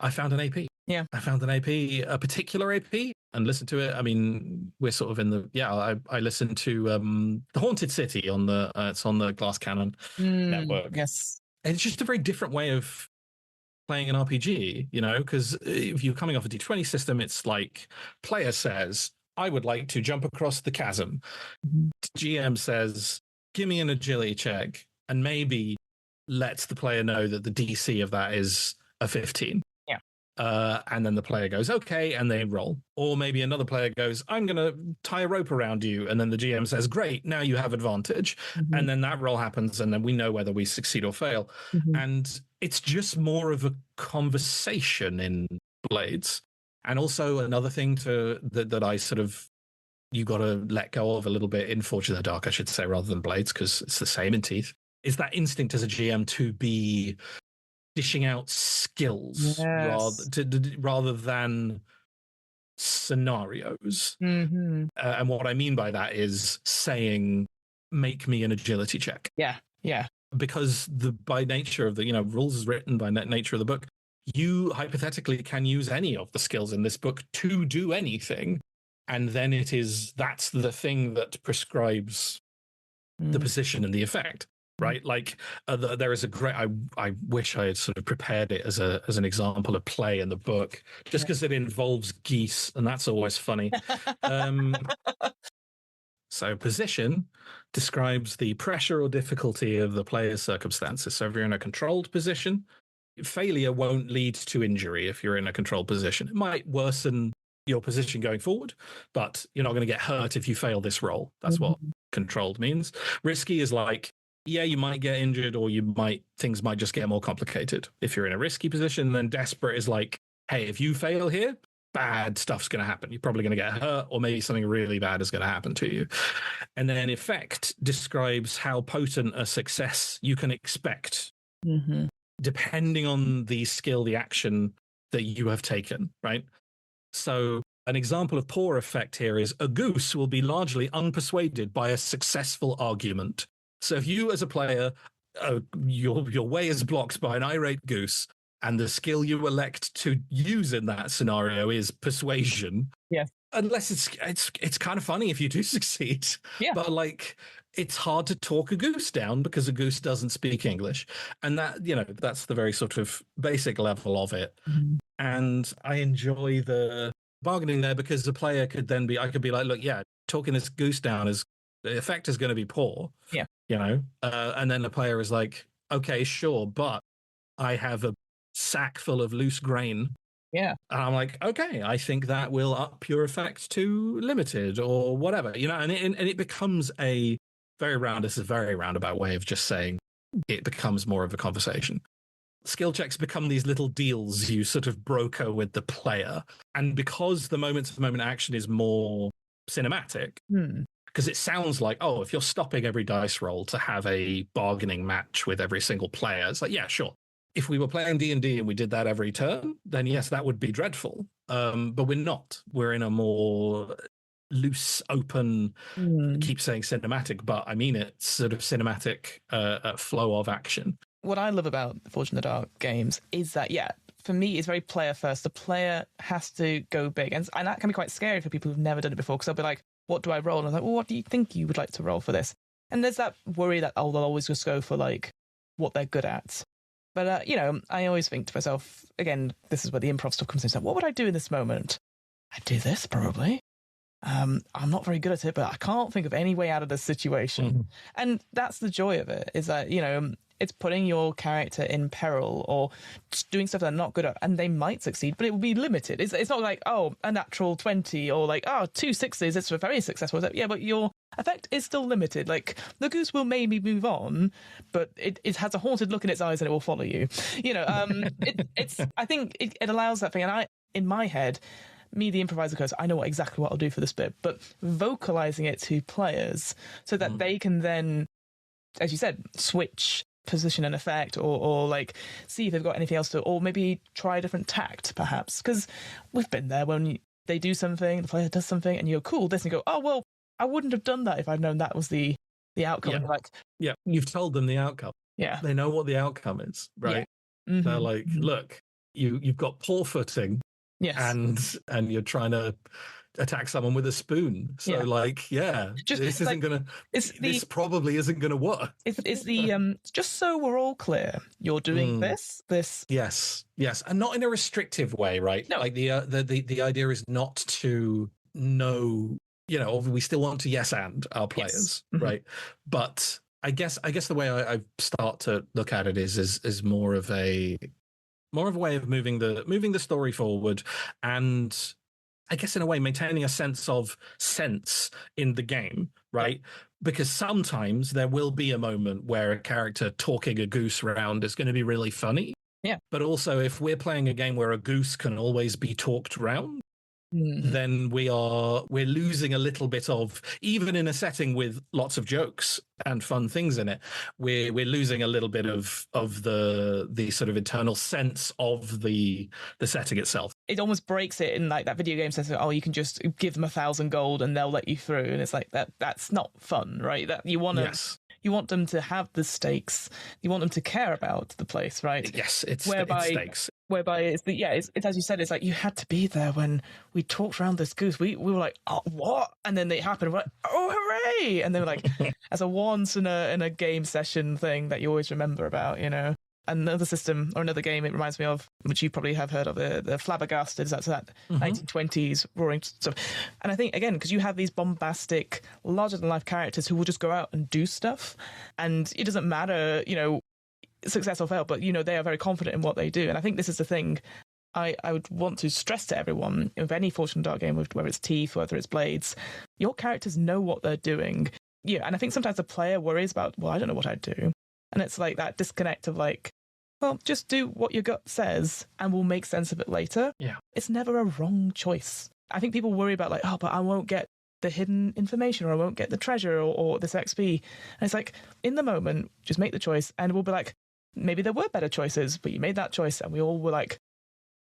I found an AP. Yeah. I found an AP, a particular AP, and listened to it. I mean, we're sort of in the, I listened to The Haunted City it's on the Glass Cannon network. Yes. And it's just a very different way of playing an RPG, because if you're coming off a D20 system, it's like player says, I would like to jump across the chasm. GM says, give me an agility check, and maybe lets the player know that the DC of that is a 15. Yeah. and then the player goes, okay, and they roll. Or maybe another player goes, I'm going to tie a rope around you. And then the GM says, great, now you have advantage. And then that roll happens, and then we know whether we succeed or fail. And it's just more of a conversation in Blades. And also another thing that I sort of, you got to let go of a little bit in Forge in the Dark, I should say, rather than Blades, because it's the same in Teeth, is that instinct as a GM to be dishing out skills rather than scenarios. And what I mean by that is saying, make me an agility check. Yeah. Because by nature of the, rules is written by nature of the book, you hypothetically can use any of the skills in this book to do anything. And then that's the thing that prescribes the position and the effect. Right, like there is a great. I wish I had sort of prepared it as an example of play in the book, just because it involves geese, and that's always funny. So position describes the pressure or difficulty of the player's circumstances. So if you're in a controlled position, failure won't lead to injury. If you're in a controlled position, it might worsen your position going forward, but you're not going to get hurt if you fail this roll. That's what controlled means. Risky is like, yeah, you might get injured, or things might just get more complicated. If you're in a risky position, then desperate is like, hey, if you fail here, bad stuff's going to happen. You're probably going to get hurt, or maybe something really bad is going to happen to you. And then effect describes how potent a success you can expect, depending on the skill, the action that you have taken, right? So an example of poor effect here is a goose will be largely unpersuaded by a successful argument. So if you as a player, your way is blocked by an irate goose, and the skill you elect to use in that scenario is persuasion. Yeah. Unless it's kind of funny if you do succeed. Yeah. But like, it's hard to talk a goose down because a goose doesn't speak English. And that, that's the very sort of basic level of it. And I enjoy the bargaining there, because the player I could be like, look, yeah, talking this goose down the effect is going to be poor. Yeah. And then the player is like, okay, sure, but I have a sack full of loose grain. Yeah. And I'm like, okay, I think that will up your effect to limited or whatever, and it becomes this is a very roundabout way of just saying it becomes more of a conversation. Skill checks become these little deals you sort of broker with the player. And because the moment-to-moment action is more cinematic, because it sounds like, oh, if you're stopping every dice roll to have a bargaining match with every single player, it's like, yeah, sure. If we were playing D&D and we did that every turn, then yes, that would be dreadful. But we're not. We're in a more loose, open, keep saying cinematic, but I mean it, sort of cinematic flow of action. What I love about Forge in the Dark games is that, for me, it's very player first. The player has to go big. And that can be quite scary for people who've never done it before, because they'll be like, what do I roll? And I'm like, well, what do you think you would like to roll for this? And there's that worry that, they'll always just go for like what they're good at. But, I always think to myself, again, this is where the improv stuff comes in. So what would I do in this moment? I'd do this, probably. I'm not very good at it, but I can't think of any way out of this situation. And that's the joy of it, is that, it's putting your character in peril or doing stuff they're not good at, and they might succeed, but it will be limited. It's not like, a natural 20 or like, 2 6s, it's a very successful. Yeah, but your effect is still limited. Like, the goose will maybe move on, but it has a haunted look in its eyes and it will follow you. I think it allows that thing. And in my head, me, the improviser coach, I know exactly what I'll do for this bit, but vocalizing it to players so that they can then, as you said, switch position and effect, or like see if they've got anything else to, or maybe try a different tact, perhaps, because we've been there when they do something, the player does something, and you go, cool, this, and you go, oh, well, I wouldn't have done that if I'd known that was the outcome. Yeah. Like, You've told them the outcome. Yeah. They know what the outcome is, right? Yeah. They're like, look, you've got poor footing. Yes. And you're trying to attack someone with a spoon. So this probably isn't gonna work. It's the just so we're all clear, you're doing this. Yes. And not in a restrictive way, right? No. Like the idea is not to know, we still want to yes and our players, right? But I guess the way I start to look at it is more of a more of a way of moving the story forward, and I guess in a way maintaining a sense in the game, right? Because sometimes there will be a moment where a character talking a goose around is going to be really funny. Yeah. But also, if we're playing a game where a goose can always be talked around, then we're losing a little bit of, even in a setting with lots of jokes and fun things in it, we're losing a little bit of the sort of internal sense of the setting itself. It almost breaks it in like that video game sense of, oh, you can just give them 1,000 gold and they'll let you through, and it's like that's not fun, right? That you want to. Yes. You want them to have the stakes. You want them to care about the place, right? Yes, it's stakes. Whereby it's as you said, it's like you had to be there when we talked around this goose. We were like, oh, what? And then it happened. We're like, oh, hooray! And they were like, as a once in a game session thing that you always remember about, you know. Another system or another game it reminds me of, which you probably have heard of, the Flabbergasted. That's that 1920s roaring stuff. And I think, again, because you have these bombastic, larger-than-life characters who will just go out and do stuff, and it doesn't matter, you know, success or fail, but, you know, they are very confident in what they do. And I think this is the thing I would want to stress to everyone of any Forged in the Dark game, whether it's Teeth, whether it's Blades, your characters know what they're doing. Yeah, and I think sometimes the player worries about, well, I don't know what I'd do. And it's like that disconnect of like, well, just do what your gut says and we'll make sense of it later. Yeah. It's never a wrong choice. I think people worry about like, oh, but I won't get the hidden information or I won't get the treasure or this XP. And it's like, in the moment, just make the choice and we'll be like, maybe there were better choices, but you made that choice and we all were like,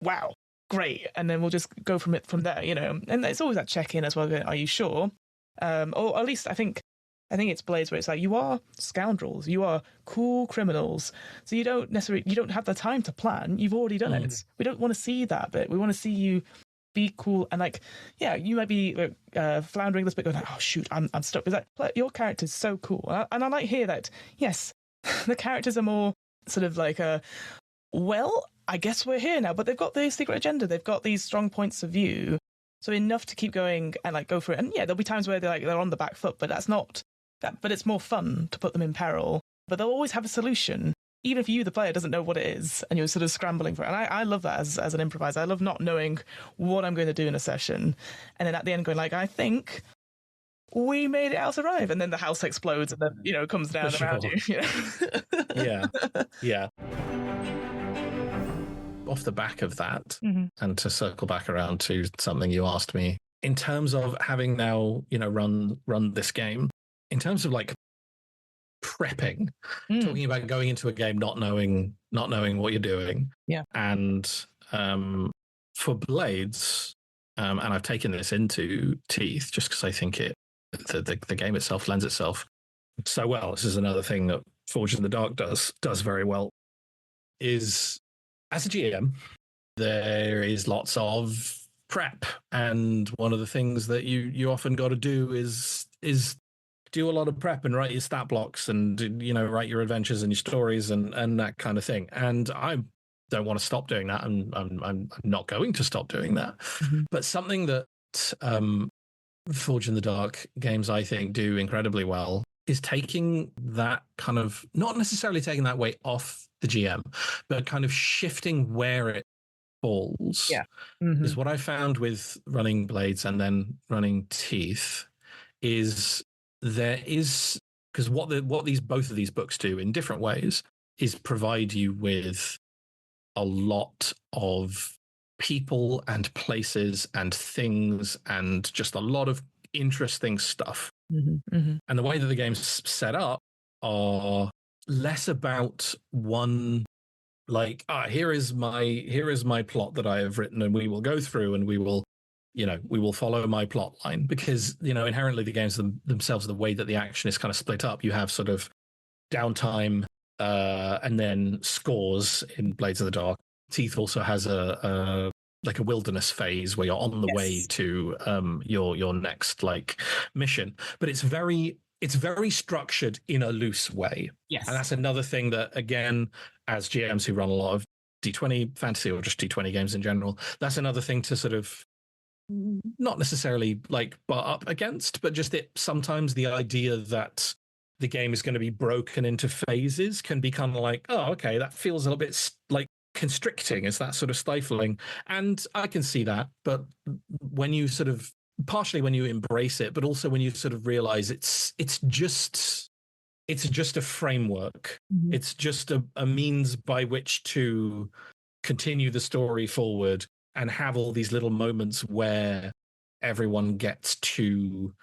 wow, great. And then we'll just go from there, you know. And it's always that check-in as well. Going, are you sure? Or at least I think it's Blades where it's like, you are scoundrels, you are cool criminals, so you don't have the time to plan. You've already done it. We don't want to see that bit. We want to see you be cool and like, yeah, you might be floundering this bit, going, oh shoot, I'm stuck. But like, your character's so cool, and I like hear that. Yes, the characters are more sort of like well, I guess we're here now, but they've got the secret agenda. They've got these strong points of view, so enough to keep going and like go for it. And yeah, there'll be times where they're on the back foot, but that's not. But it's more fun to put them in peril. But they'll always have a solution, even if you, the player, doesn't know what it is, and you're sort of scrambling for it. And I love that as an improviser. I love not knowing what I'm going to do in a session, and then at the end going like, I think we made it out alive, and then the house explodes, and then, you know, comes down around you. You know? Yeah. Off the back of that, and to circle back around to something you asked me, in terms of having now, you know, run this game. In terms of like prepping, talking about going into a game not knowing what you're doing, and for Blades, and I've taken this into Teeth just because I think the game itself lends itself so well. This is another thing that Forged in the Dark does very well. Is as a GM, there is lots of prep, and one of the things that you often got to do is do a lot of prep and write your stat blocks and, you know, write your adventures and your stories and that kind of thing. And I don't want to stop doing that. I'm not going to stop doing that. But something that Forged in the Dark games, I think, do incredibly well is taking that kind of, not necessarily taking that weight off the GM, but kind of shifting where it falls. Is what I found with running Blades and then running Teeth is there is, because what both of these books do in different ways is provide you with a lot of people and places and things and just a lot of interesting stuff. And the way that the game's set up are less about one, like, here is my plot that I have written and we will go through and we will follow my plot line, because, you know, inherently the games themselves, the way that the action is kind of split up, you have sort of downtime and then scores in Blades of the Dark. Teeth also has a wilderness phase where you're on the way to your next like mission, but it's very structured in a loose way. Yes. And that's another thing that, again, as GMs who run a lot of D20 fantasy or just D20 games in general, that's another thing to sort of not necessarily like butt up against, but just sometimes the idea that the game is going to be broken into phases can be kind of like, oh, okay, that feels a little bit like constricting, it's that sort of stifling. And I can see that, but when you sort of, partially when you embrace it, but also when you sort of realize it's just a framework. Mhm. It's just a means by which to continue the story forward and have all these little moments where everyone gets to,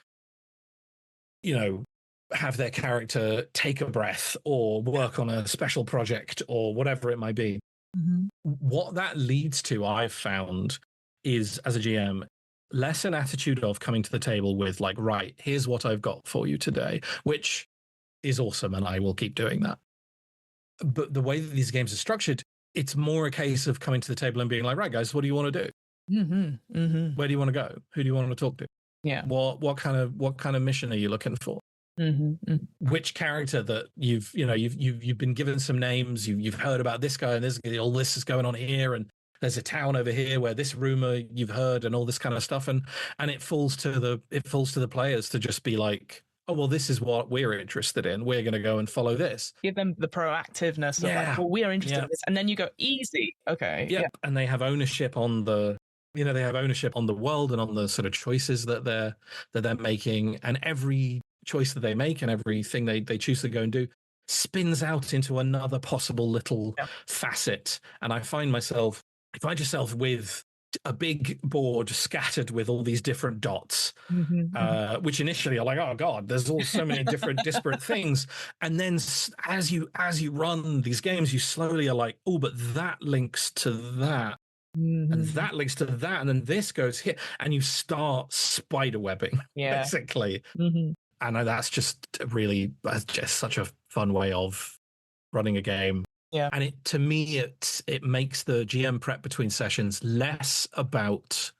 have their character take a breath or work on a special project or whatever it might be. Mhm. What that leads to, I've found, is, as a GM, less an attitude of coming to the table with like, right, here's what I've got for you today, which is awesome, and I will keep doing that. But the way that these games are structured, it's more a case of coming to the table and being like, right, guys, what do you want to do? Mhm. Mhm. Where do you want to go? Who do you want to talk to? Yeah. What kind of mission are you looking for? Mhm. Mhm. Which character that you've been given some names, you've heard about this guy and this, all this is going on here, and there's a town over here where this rumor you've heard and all this kind of stuff, and it falls to the players to just be like, oh well, this is what we're interested in, we're going to go and follow this. Give them the proactiveness of like, well, we are interested in this, and then you go easy. Okay. Yep. And they have ownership on the world and on the sort of choices that they're making, and every choice that they make and everything they choose to go and do spins out into another possible little facet. And I find yourself with a big board scattered with all these different dots, which initially are like, oh god, there's all so many different disparate things, and then as you run these games, you slowly are like, oh, but that links to that, and that links to that, and then this goes here, and you start spiderwebbing, basically. And that's just such a fun way of running a game. Yeah. And to me, it makes the GM prep between sessions less about,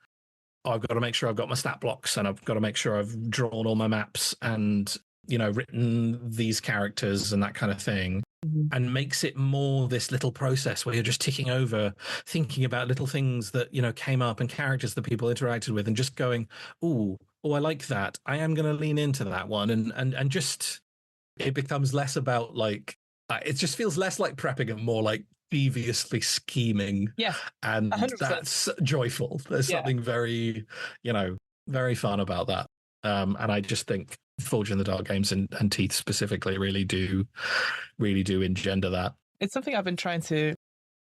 oh, I've got to make sure I've got my stat blocks and I've got to make sure I've drawn all my maps and, written these characters and that kind of thing. And makes it more this little process where you're just ticking over, thinking about little things that, came up and characters that people interacted with, and just going, oh, I like that. I am going to lean into that one. And just, it becomes less about like, it just feels less like prepping and more like deviously scheming. Yeah. And 100%. That's joyful. There's something very, very fun about that. And I just think Forge in the Dark games and Teeth specifically really do engender that. It's something I've been trying to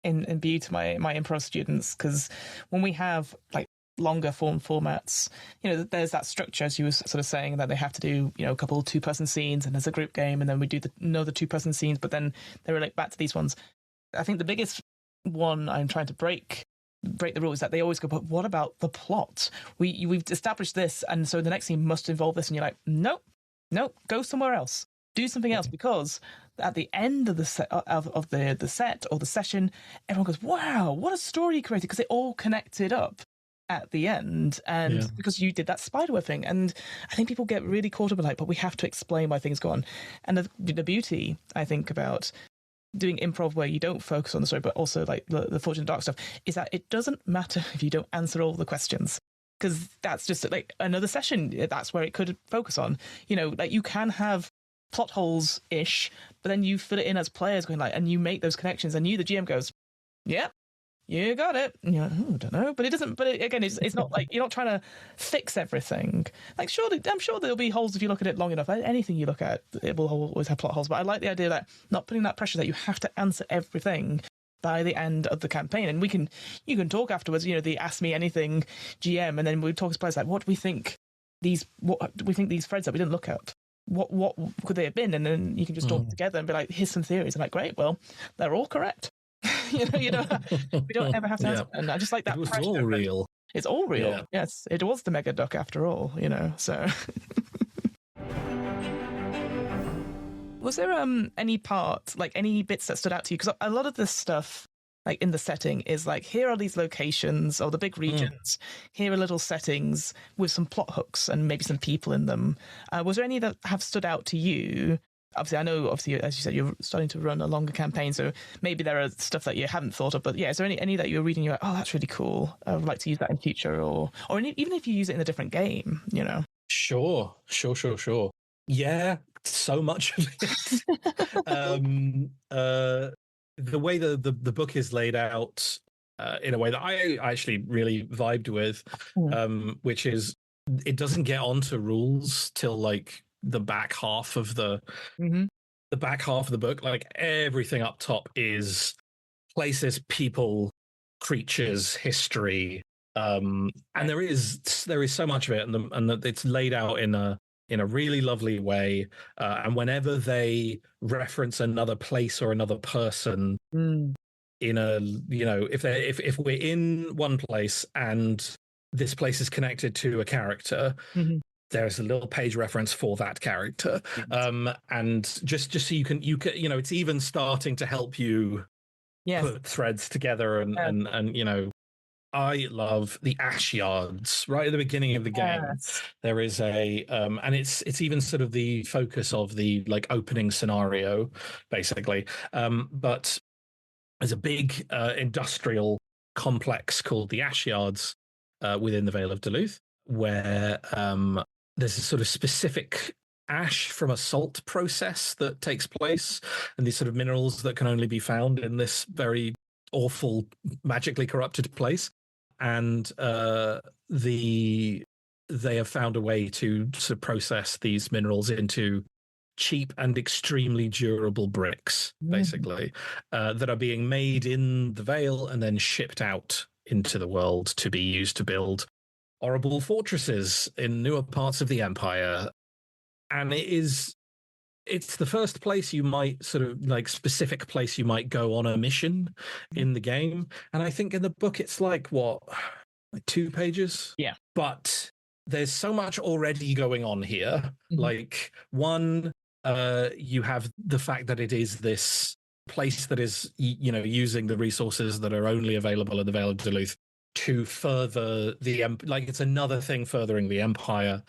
imbue to my improv students, because when we have like longer form formats, there's that structure, as you were sort of saying, that they have to do, a couple 2-person scenes and there's a group game, and then we do another 2-person scenes, but then they relate back to these ones. I think the biggest one I'm trying to break the rules is that they always go, but what about the plot? We've established this, and so the next scene must involve this, and you're like, nope, go somewhere else, do something else, because at the end of the set of the set or the session, everyone goes, wow, what a story you created, because it all connected up at the end, and because you did that spiderweb thing. And I think people get really caught up in like, but we have to explain why things go on. And the beauty, I think, about doing improv where you don't focus on the story, but also like the Forge in the Dark stuff, is that it doesn't matter if you don't answer all the questions, because that's just like another session. That's where it could focus on. Like you can have plot holes ish, but then you fill it in as players going like, and you make those connections, and the GM goes, yep, you got it. And you're like, oh, I don't know, but it doesn't. But again, it's not like you're not trying to fix everything. Like, I'm sure there'll be holes if you look at it long enough. Anything you look at, it will always have plot holes. But I like the idea that not putting that pressure that you have to answer everything by the end of the campaign. And you can talk afterwards. The Ask Me Anything GM, and then we talk as players like, what do we think these threads that we didn't look at? What could they have been? And then you can just talk together and be like, here's some theories. I'm like, great, well, they're all correct. We don't ever have to answer. And I just like that. It was all real. It's all real. Yeah. Yes, it was the Mega Duck after all. So. Was there any part, like any bits that stood out to you? Because a lot of this stuff, like in the setting, is like, here are these locations or the big regions. Here are little settings with some plot hooks and maybe some people in them. Was there any that have stood out to you? Obviously, I know, as you said, you're starting to run a longer campaign, so maybe there are stuff that you haven't thought of. But yeah, is there any that you're reading, you're like, oh, that's really cool, I would like to use that in future, or even if you use it in a different game, Sure. Yeah, so much of it. the way the book is laid out in a way that I actually really vibed with, which is it doesn't get onto rules till like the back half of the back half of the book. Like everything up top is places, people, creatures, history, and there is so much of it, and it's laid out in a really lovely way. And whenever they reference another place or another person in a, you know, if we're in one place and this place is connected to a character, there's a little page reference for that character. And just so you can, you know, it's even starting to help you put threads together and you know, I love the Ashyards right at the beginning of the game. There is a and it's even sort of the focus of the like opening scenario, basically. But there's a big industrial complex called the Ashyards within the Vale of Duluth, where there's a sort of specific ash from a salt process that takes place, and these sort of minerals that can only be found in this very awful, magically corrupted place. And they have found a way to sort of process these minerals into cheap and extremely durable bricks, basically, that are being made in the Vale and then shipped out into the world to be used to build horrible fortresses in newer parts of the Empire. And it's the first place you might sort of like specific place you might go on a mission in the game. And I think in the book, it's like 2 pages. Yeah. But there's so much already going on here. Like one, you have the fact that it is this place that is, you know, using the resources that are only available in the Vale of Duluth to further the like it's another thing furthering the Empire,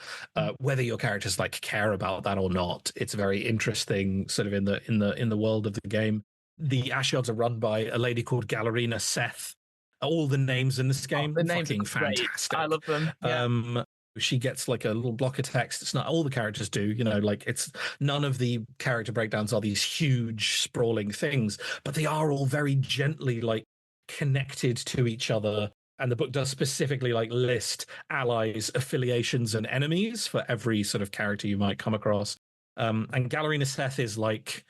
whether your characters like care about that or not. It's very interesting sort of in the world of the game. The Ashyards are run by a lady called Gallerina Seth. All the names in this game the names fucking are great. fantastic. I love them. She gets like a little block of text. It's not all the characters do, you know, like it's none of the character breakdowns are these huge sprawling things, but they are all very gently like connected to each other. And the book does specifically like list allies, affiliations, and enemies for every sort of character you might come across. And Gallerina Seth is like,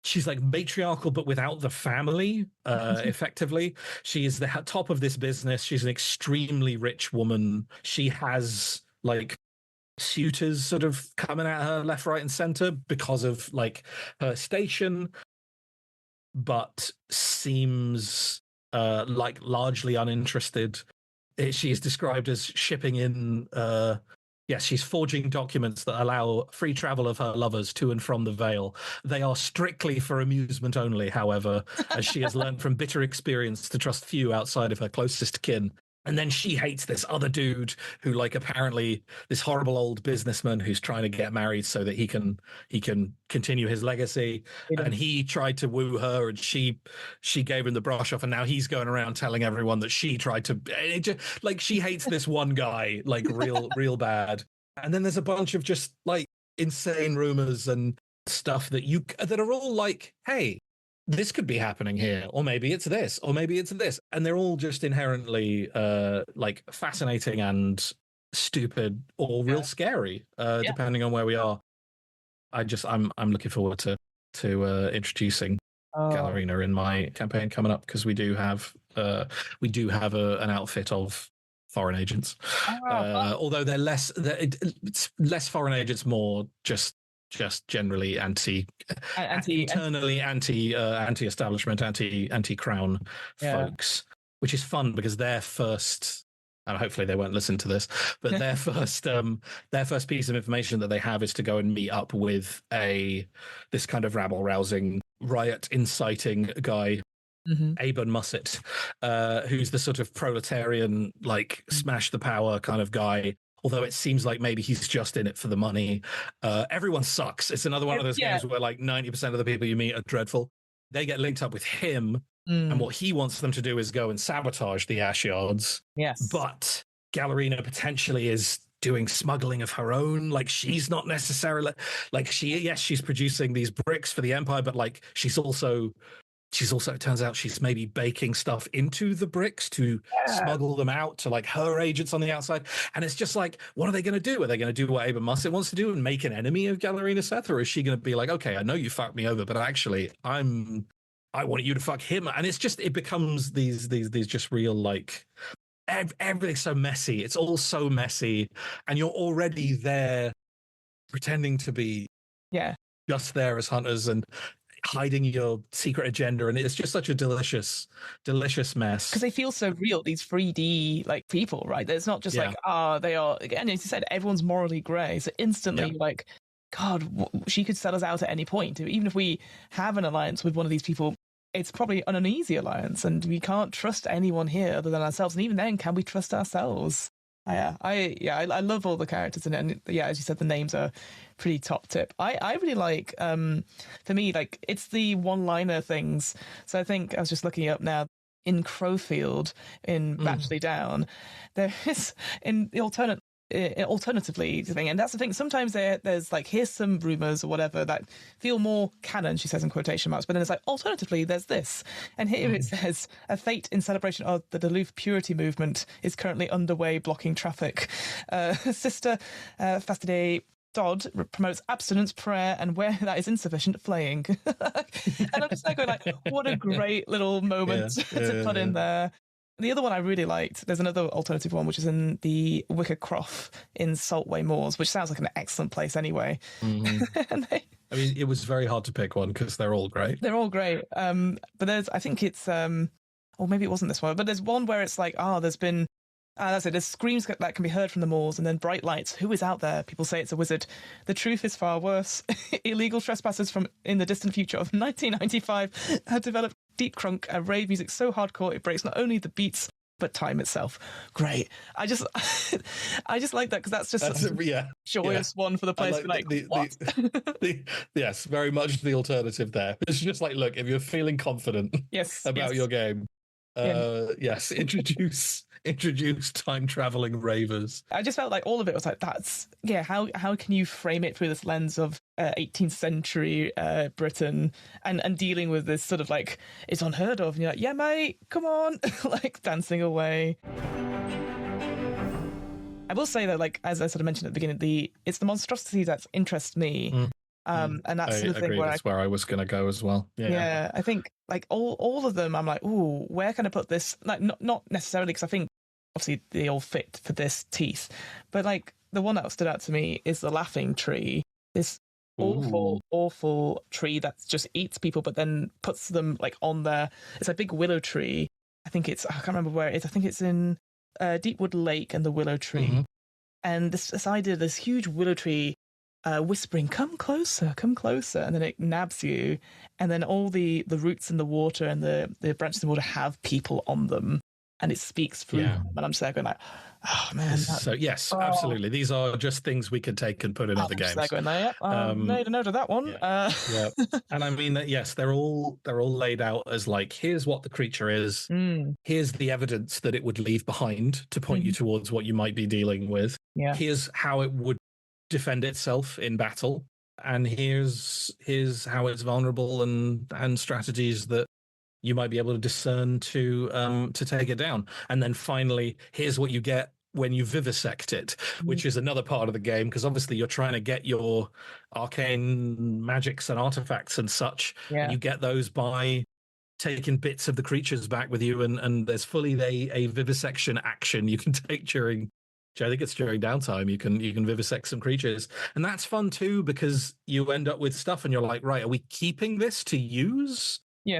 she's like matriarchal, but without the family, effectively. She is the top of this business. She's an extremely rich woman. She has like suitors sort of coming at her left, right, and center because of like her station, but seems like largely uninterested. She is described as shipping in yes, she's forging documents that allow free travel of her lovers to and from the Vale. They are strictly for amusement only, however, as she has learned from bitter experience to trust few outside of her closest kin. And then she hates this other dude who, like, apparently this horrible old businessman who's trying to get married so that he can continue his legacy. And he tried to woo her, and she gave him the brush off, and now he's going around telling everyone that she tried to. Like, she hates this one guy, like real bad. And then there's a bunch of just like insane rumors and stuff that are all like, hey, this could be happening here, or maybe it's this, or maybe it's this. And they're all just inherently like fascinating and stupid or real scary, depending on where we are. I'm looking forward to introducing Gallerina in my campaign coming up, because we do have an outfit of foreign agents. Although they're less, it's less foreign agents, more just generally internally anti-establishment, anti-crown folks, which is fun because their first, and hopefully they won't listen to this, but their first piece of information that they have is to go and meet up with this kind of rabble-rousing, riot-inciting guy, Aben Musset, who's the sort of proletarian, like smash the power kind of guy. Although it seems like maybe he's just in it for the money. Everyone sucks. It's another one of those games where like 90% of the people you meet are dreadful. They get linked up with him, and what he wants them to do is go and sabotage the Ashyards. Yes. But Gallerina potentially is doing smuggling of her own. Like, she's not necessarily like she's producing these bricks for the Empire, but like she's also she's also, it turns out she's maybe baking stuff into the bricks to smuggle them out to like her agents on the outside. And it's just like, what are they going to do? Are they going to do what Aben Musset wants to do and make an enemy of Galerina Seth? Or is she going to be like, okay, I know you fucked me over, but actually I want you to fuck him. And it's just, it becomes these just real, like, everything's so messy. It's all so messy. And you're already there pretending to be just there as hunters and hiding your secret agenda, and it's just such a delicious mess because they feel so real, these 3D like people, right? It's not just like they are, again, as you said, everyone's morally gray, so instantly like, God, she could sell us out at any point. Even if we have an alliance with one of these people, it's probably an uneasy alliance, and we can't trust anyone here other than ourselves. And even then, can we trust ourselves? I love all the characters in it, and as you said, the names are pretty top tip. I really like, for me, like, it's the one-liner things. So I think I was just looking up now, in Crowfield in Batchley Down, there is, in the alternatively thing, and that's the thing, sometimes there's like, here's some rumors or whatever that feel more canon, she says in quotation marks, but then it's like, alternatively there's this, and here it says, a fete in celebration of the Duluth Purity movement is currently underway, blocking traffic. Sister Fastidé Dodd promotes abstinence, prayer, and where that is insufficient, flaying. And I'm just like going like, what a great little moment to put in there. The other one I really liked, there's another alternative one, which is in the Wicker Croft in Saltway Moors, which sounds like an excellent place anyway. And I mean, it was very hard to pick one because they're all great. They're all great. But there's, I think it's, or maybe it wasn't this one, but there's one where it's like, there's been, that's it, there's screams that can be heard from the moors, and then bright lights. Who is out there? People say it's a wizard. The truth is far worse. Illegal trespassers from in the distant future of 1995 have developed deep crunk and rave music so hardcore it breaks not only the beats but time itself. Great. I just like that, because that's a joyous one for the place. Like, yes, very much the alternative there. It's just like, look, if you're feeling confident about your game, yes, introduce time traveling ravers. I just felt like all of it was like, that's how can you frame it through this lens of 18th century Britain and dealing with this sort of like, it's unheard of, and you're like, yeah mate, come on, like dancing away. I will say that, like, as I sort of mentioned at the beginning, it's the monstrosity that interests me. And that's the thing where that's where I was going to go as well. Yeah, I think like all of them, I'm like, ooh, where can I put this? Like, not necessarily, because I think obviously they all fit for this teeth, but like the one that stood out to me is the laughing tree. This awful tree that just eats people, but then puts them like on there. It's a big willow tree. I can't remember where it is. I think it's in Deepwood Lake and the willow tree. And this idea, this huge willow tree whispering, come closer, and then it nabs you, and then all the roots in the water and the branches in the water have people on them, and it speaks through them. And I'm just there going like, oh man. So yes, absolutely. These are just things we could take and put in other games. Going there, made a note of that one. And I mean that, yes, they're all laid out as like, here's what the creature is. Here's the evidence that it would leave behind to point you towards what you might be dealing with. Here's how it would defend itself in battle, and here's how it's vulnerable, and strategies that you might be able to discern to take it down. And then finally, here's what you get when you vivisect it, which is another part of the game, because obviously you're trying to get your arcane magics and artifacts and such, and you get those by taking bits of the creatures back with you, and there's fully a vivisection action you can take during, I think it's during downtime, you can vivisect some creatures. And that's fun too, because you end up with stuff and you're like, right, are we keeping this to use?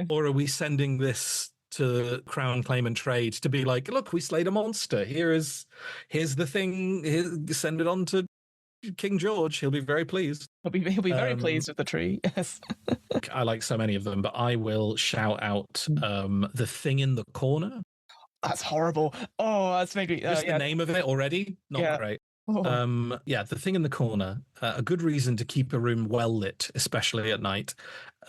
Or are we sending this to Crown Claim and Trade to be like, look, we slayed a monster. Here's the thing. Send it on to King George. He'll be very pleased. He'll be very pleased with the tree. Yes. I like so many of them, but I will shout out The Thing in the Corner. That's horrible. Oh, that's maybe just the name of it already. Not great. The Thing in the Corner. A good reason to keep a room well lit, especially at night.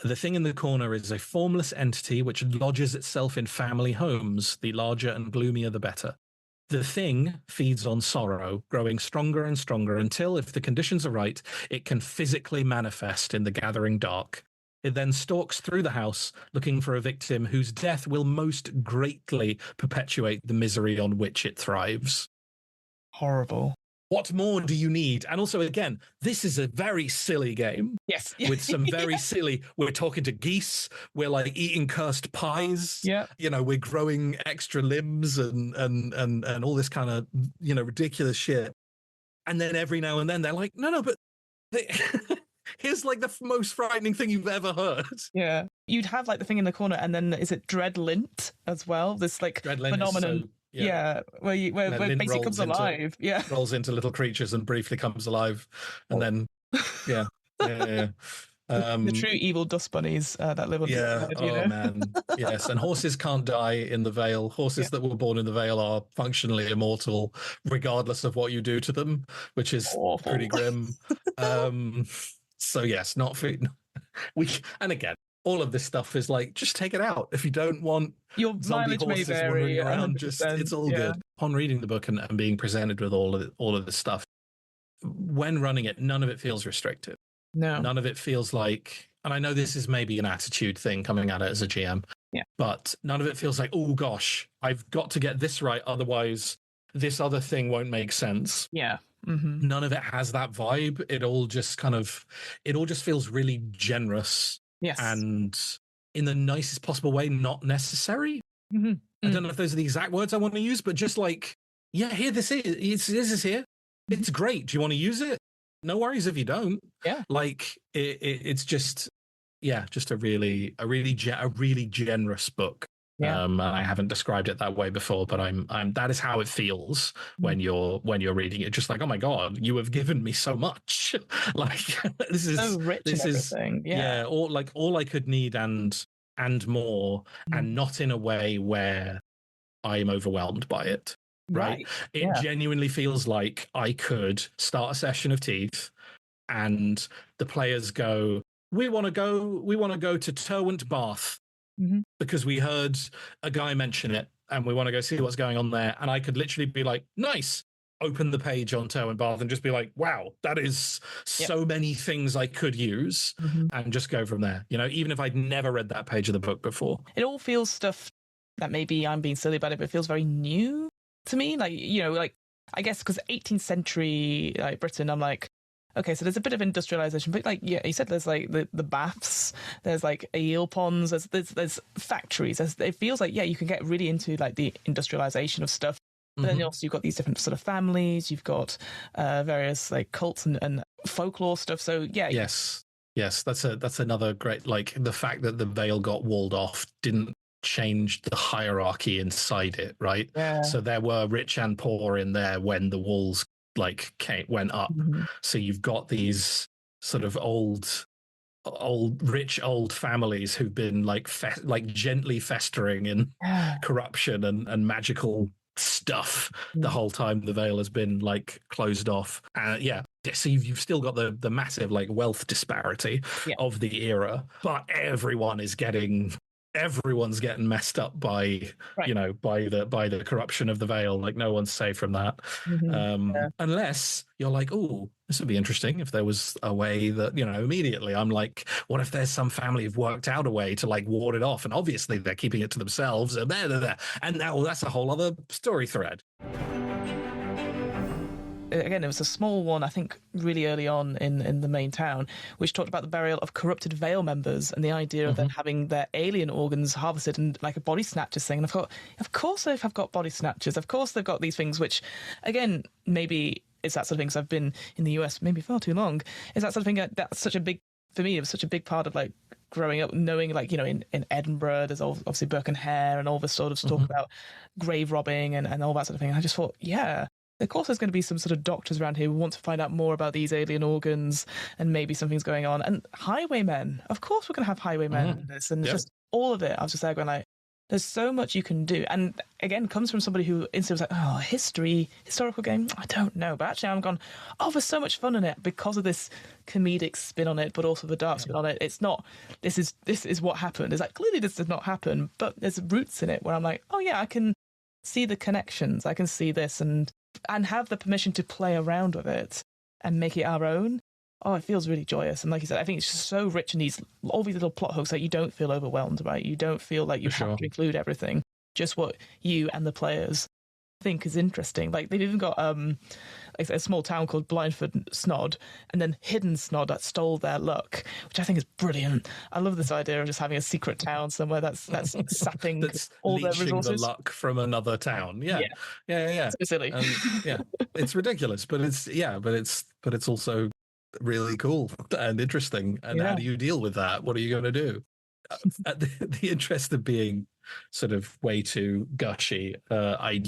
The Thing in the Corner is a formless entity which lodges itself in family homes. The larger and gloomier, the better. The Thing feeds on sorrow, growing stronger and stronger until, if the conditions are right, it can physically manifest in the gathering dark. It then stalks through the house looking for a victim whose death will most greatly perpetuate the misery on which it thrives. Horrible. What more do you need? And also, again, this is a very silly game. Yes. With some very silly, we're talking to geese, we're like eating cursed pies. Yeah. You know, we're growing extra limbs and all this kind of, you know, ridiculous shit. And then every now and then they're like, no, but here's like the most frightening thing you've ever heard. Yeah. You'd have like the thing in the corner, and then is it Dreadlint as well? This like phenomenon. Where basically comes alive. Rolls into little creatures and briefly comes alive. And then, yeah. The true evil dust bunnies that live on the side, you know? Man. Yes. And horses can't die in the Vale. Horses that were born in the Vale are functionally immortal, regardless of what you do to them, which is awful. Pretty grim. So yes, not food. And again, all of this stuff is like, just take it out. If you don't want your zombie horses wandering around, just it's all good. Upon reading the book and being presented with all of this stuff, when running it, none of it feels restrictive. No. None of it feels like, and I know this is maybe an attitude thing coming at it as a GM, but none of it feels like, oh gosh, I've got to get this right, otherwise this other thing won't make sense. Yeah. Mm-hmm. None of it has that vibe. It all just feels really generous. Yes. And in the nicest possible way, not necessary. Mm-hmm. I don't know if those are the exact words I want to use, but just like, yeah, here this is. This is here. It's great. Do you want to use it? No worries if you don't. Yeah. Like it's just, just a really generous book. Yeah. I haven't described it that way before, but I'm that is how it feels when you're reading it. Just like, oh my God, you have given me so much. Like this is so rich. This is everything. Yeah. All I could need and more, and not in a way where I am overwhelmed by it. Right. It genuinely feels like I could start a session of Teeth, and the players go, we want to go to Terwent Bath. Mm-hmm. Because we heard a guy mention it and we want to go see what's going on there. And I could literally be like, nice, open the page on Terwent Bath and just be like, wow, that is so many things I could use, and just go from there. You know, even if I'd never read that page of the book before. It all feels stuff that maybe I'm being silly about it, but it feels very new to me. Like, you know, like, I guess because 18th century Britain, I'm like, okay, so there's a bit of industrialization, but like, yeah, you said there's like the baths, there's like eel ponds, there's factories. It feels like, you can get really into like the industrialization of stuff. But then also you've got these different sort of families, you've got various like cults and folklore stuff. So yes, that's another great, like the fact that the Vale got walled off didn't change the hierarchy inside it, right? Yeah. So there were rich and poor in there when the walls went up. So you've got these sort of rich old families who've been like gently festering in corruption and magical stuff the whole time the Vale has been like closed off. So you've still got the massive like wealth disparity of the era, but everyone's getting messed up by by the corruption of the Vale. Like no one's safe from that, unless you're like, oh, this would be interesting if there was a way that, you know, immediately I'm like, what if there's some family who've worked out a way to like ward it off, and obviously they're keeping it to themselves, and and now that's a whole other story thread. Again, it was a small one, I think, really early on in the main town, which talked about the burial of corrupted Vale members and the idea of them having their alien organs harvested and like a body snatchers thing. And I thought, of course they've got body snatchers. Of course they've got these things, which, again, maybe it's that sort of thing. So I've been in the US maybe far too long. Is that sort of thing that's such a big, for me, it was such a big part of like growing up, knowing like, you know, in Edinburgh, there's obviously Burke and Hare and all this sort of talk about grave robbing and all that sort of thing. And I just thought, of course there's going to be some sort of doctors around here who want to find out more about these alien organs and maybe something's going on. And highwaymen, of course we're going to have highwaymen in this. And just all of it, I was just there going like, there's so much you can do. And again, comes from somebody who instantly was like, historical game, I don't know. But actually I'm gone, there's so much fun in it because of this comedic spin on it, but also the dark spin on it. It's not, this is what happened. It's like, clearly this did not happen, but there's roots in it where I'm like, I can see the connections. I can see this and have the permission to play around with it and make it our own. oh, it feels really joyous. And like you said, I think it's just so rich in all these little plot hooks that you don't feel overwhelmed, right? You don't feel like you have to include everything, just what you and the players think is interesting. Like they've even got a small town called Blindford Snod, and then Hidden Snod that stole their luck, which I think is brilliant. I love this idea of just having a secret town somewhere that's sapping that's all their resources. The luck from another town. Yeah. So silly. Yeah, it's ridiculous, but it's also really cool and interesting. And how do you deal with that? What are you going to do? At the interest of being sort of way too gushy, I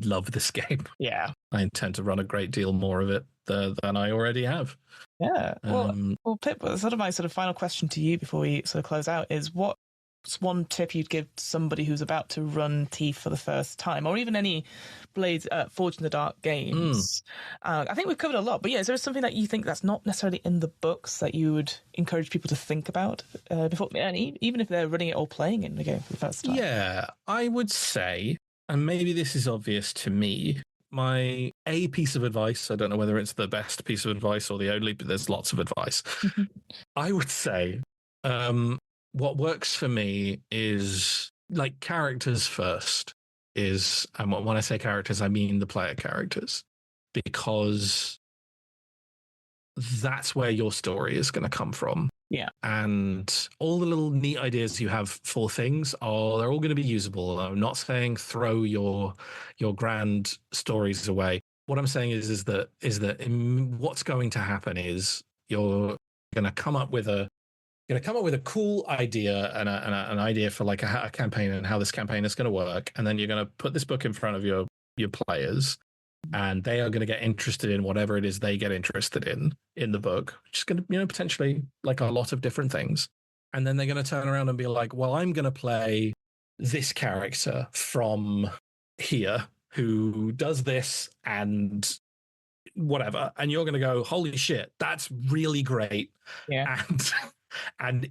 love this game. Yeah, I intend to run a great deal more of it than I already have. Yeah. Well, Pip, sort of my final question to you before we sort of close out is what's one tip you'd give to somebody who's about to run Thief for the first time, or even any Blades Forged in the Dark games? I think we've covered a lot, but yeah, is there something that you think that's not necessarily in the books that you would encourage people to think about before, and even if they're running it or playing it in the game for the first time? Yeah, I would say, and maybe this is obvious to me, my piece of advice, I don't know whether it's the best piece of advice or the only, but there's lots of advice. I would say what works for me is like characters first and when I say characters, I mean the player characters, because that's where your story is going to come from. Yeah. And all the little neat ideas you have for things they're all going to be usable. I'm not saying throw your grand stories away. What I'm saying is that what's going to happen is you're going to come up with a cool idea and an idea for like a campaign and how this campaign is going to work, and then you're going to put this book in front of your players, and they are going to get interested in whatever it is they get interested in the book, which is going to potentially like a lot of different things, and then they're going to turn around and be like, well, I'm going to play this character from here who does this and whatever, and you're going to go, holy shit, that's really great. Yeah. And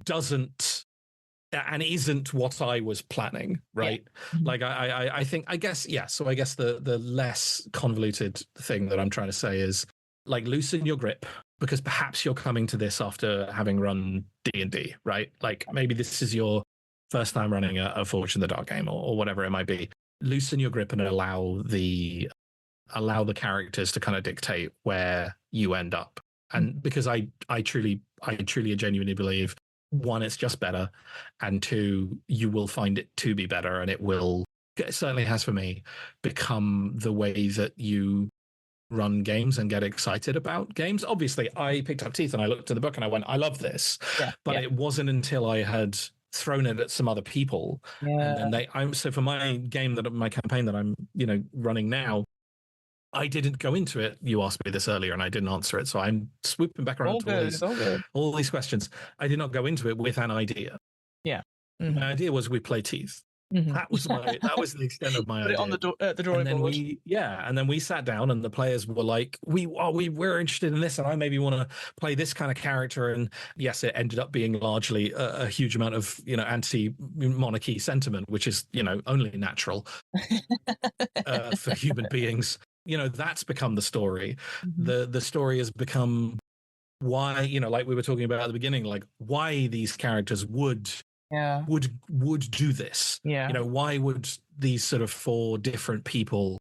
isn't what I was planning, right? Yeah. Like I guess the less convoluted thing that I'm trying to say is like loosen your grip, because perhaps you're coming to this after having run D&D, right? Like maybe this is your first time running a Forged in the Dark game or whatever it might be. Loosen your grip and allow the characters to kind of dictate where you end up. And because I truly genuinely believe, one, it's just better, and two, you will find it to be better, and it certainly has for me become the way that you run games and get excited about games. Obviously, I picked up Thief and I looked at the book and I went, I love this. But it wasn't until I had thrown it at some other people. And then so for my campaign that I'm running now, I didn't go into it. You asked me this earlier and I didn't answer it. So I'm swooping back around to all these questions. I did not go into it with an idea. Yeah. Mm-hmm. My idea was we play Teeth. Mm-hmm. That was the extent of my idea. Put it on the drawing board. And then we sat down and the players were like, we're interested in this and I maybe want to play this kind of character. And yes, it ended up being largely a huge amount of, anti-monarchy sentiment, which is, only natural for human beings. That's become the story. Mm-hmm. The story has become why, like we were talking about at the beginning, like why these characters would do this. Why would these sort of four different people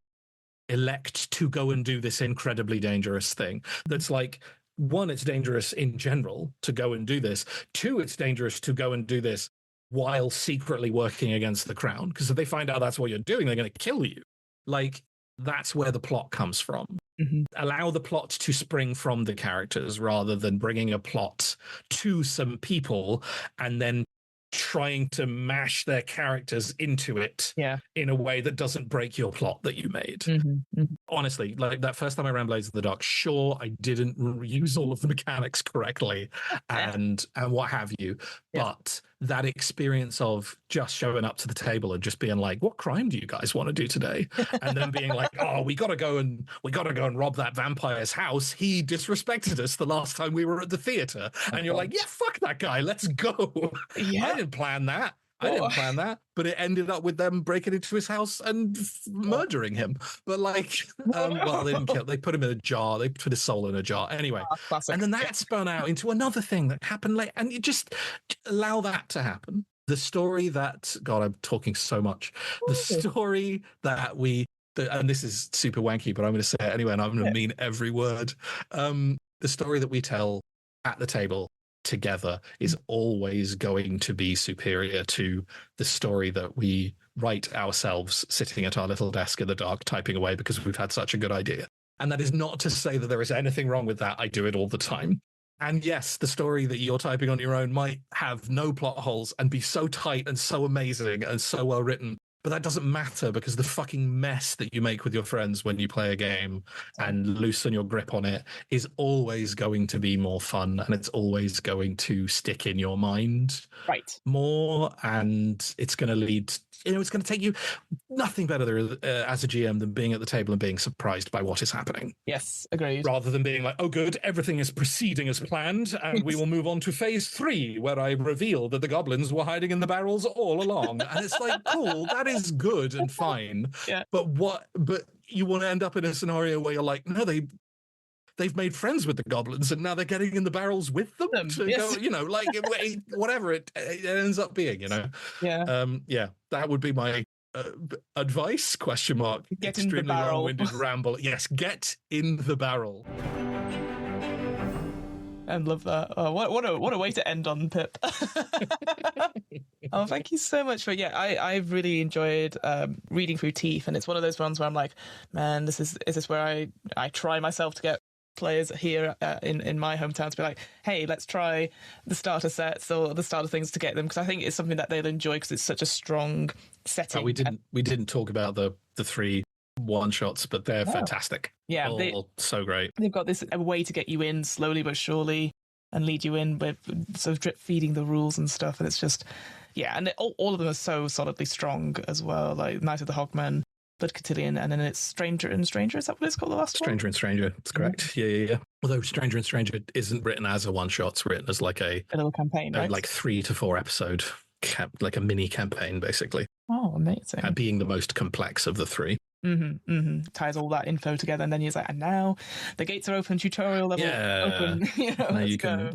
elect to go and do this incredibly dangerous thing? That's like, one, it's dangerous in general to go and do this. Two, it's dangerous to go and do this while secretly working against the crown, because if they find out that's what you're doing, they're going to kill you. Like, that's where the plot comes from. Mm-hmm. Allow the plot to spring from the characters rather than bringing a plot to some people and then trying to mash their characters into it in a way that doesn't break your plot that you made. Mm-hmm. Mm-hmm. Honestly, like that first time I ran Blades of the Dark, sure, I didn't use all of the mechanics correctly and what have you, but that experience of just showing up to the table and just being like, what crime do you guys want to do today? And then being like, oh, we got to go and rob that vampire's house. He disrespected us the last time we were at the theater. And you're like, yeah, fuck that guy. Let's go. Yeah. I didn't plan that. I didn't plan that, but it ended up with them breaking into his house and murdering him. But like, well, they didn't kill. They put him in a jar. They put his soul in a jar. Anyway, classic. and then that spun out into another thing that happened later, and you just allow that to happen. The story that, God, I'm talking so much. The story that and this is super wanky, but I'm going to say it anyway, and I'm going to mean every word. The story that we tell at the table together is always going to be superior to the story that we write ourselves sitting at our little desk in the dark typing away because we've had such a good idea. And that is not to say that there is anything wrong with that. I do it all the time. And yes, the story that you're typing on your own might have no plot holes and be so tight and so amazing and so well written. But that doesn't matter because the fucking mess that you make with your friends when you play a game and loosen your grip on it is always going to be more fun, and it's always going to stick in your mind more, and it's going to lead, it's going to take you nothing better as a GM than being at the table and being surprised by what is happening. Yes, agreed. Rather than being like, oh good, everything is proceeding as planned, and we will move on to phase 3, where I reveal that the goblins were hiding in the barrels all along. And it's like, cool, that is good and fine. Yeah. But you want to end up in a scenario where you're like, no, they've made friends with the goblins and now they're getting in the barrels with them to go, like whatever it ends up being, Yeah. That would be my advice, ? Get Extremely long-winded ramble. Yes, get in the barrel. I love that. Oh, what a way to end on, Pip. Oh, thank you so much for I've really enjoyed reading through Teeth, and it's one of those ones where I'm like, man, is this where I try myself to get players here in my hometown to be like, hey, let's try the starter sets or the starter things to get them, because I think it's something that they'll enjoy because it's such a strong setting. We didn't talk about the 3 one-shots, but they're fantastic. Yeah, so great. They've got a way to get you in slowly but surely and lead you in with sort of drip feeding the rules and stuff, and it's just and all of them are so solidly strong as well, like Knight of the Hogman, Blood Cotillion, and then it's Stranger and Stranger. Is that what it's called, the last one? Stranger and Stranger, that's correct. Yeah. Although Stranger and Stranger isn't written as a one-shot, it's written as like a little campaign, right? Like 3 to 4 episode, like a mini campaign, basically. Oh, amazing. Being the most complex of the 3. Ties all that info together, and then he's like, and now the gates are open, tutorial level open. Now you can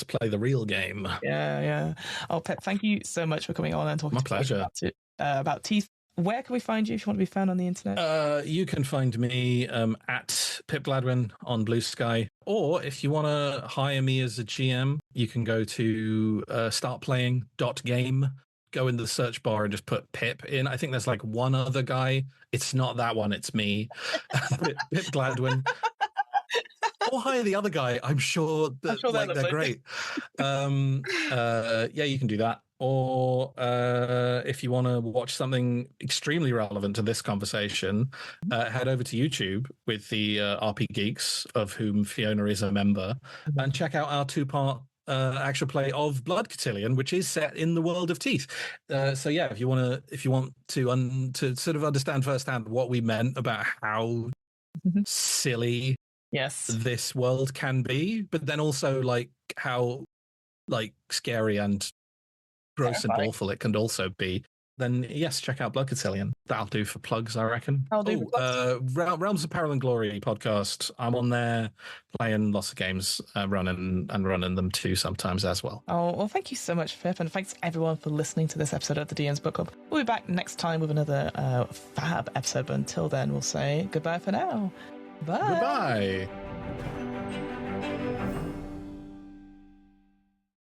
play the real game. Yeah. Oh, Pep, thank you so much for coming on and talking to me about Teeth. Where can we find you if you want to be found on the internet? You can find me at Pip Gladwin on Blue Sky, or if you want to hire me as a GM, you can go to startplaying.game. Go into the search bar and just put Pip in. I think there's like one other guy. It's not that one, it's me. Pip Gladwin. Or hire the other guy. I'm sure they're great. You can do that. Or if you want to watch something extremely relevant to this conversation, head over to YouTube with the RP Geeks, of whom Fiona is a member, and check out our 2-part actual play of Blood Cotillion, which is set in the world of Teeth. If you want to sort of understand firsthand what we meant about how silly this world can be, but then also like how like scary and gross and awful it can also be, then yes, check out Blood Cotillion. That'll do for plugs, I reckon. Realms of Peril and Glory podcast. I'm on there playing lots of games, running them too sometimes as well. Oh, well, thank you so much, Pip, and thanks everyone for listening to this episode of the DM's Book Club. We'll be back next time with another fab episode, but until then, we'll say goodbye for now. Bye. Goodbye.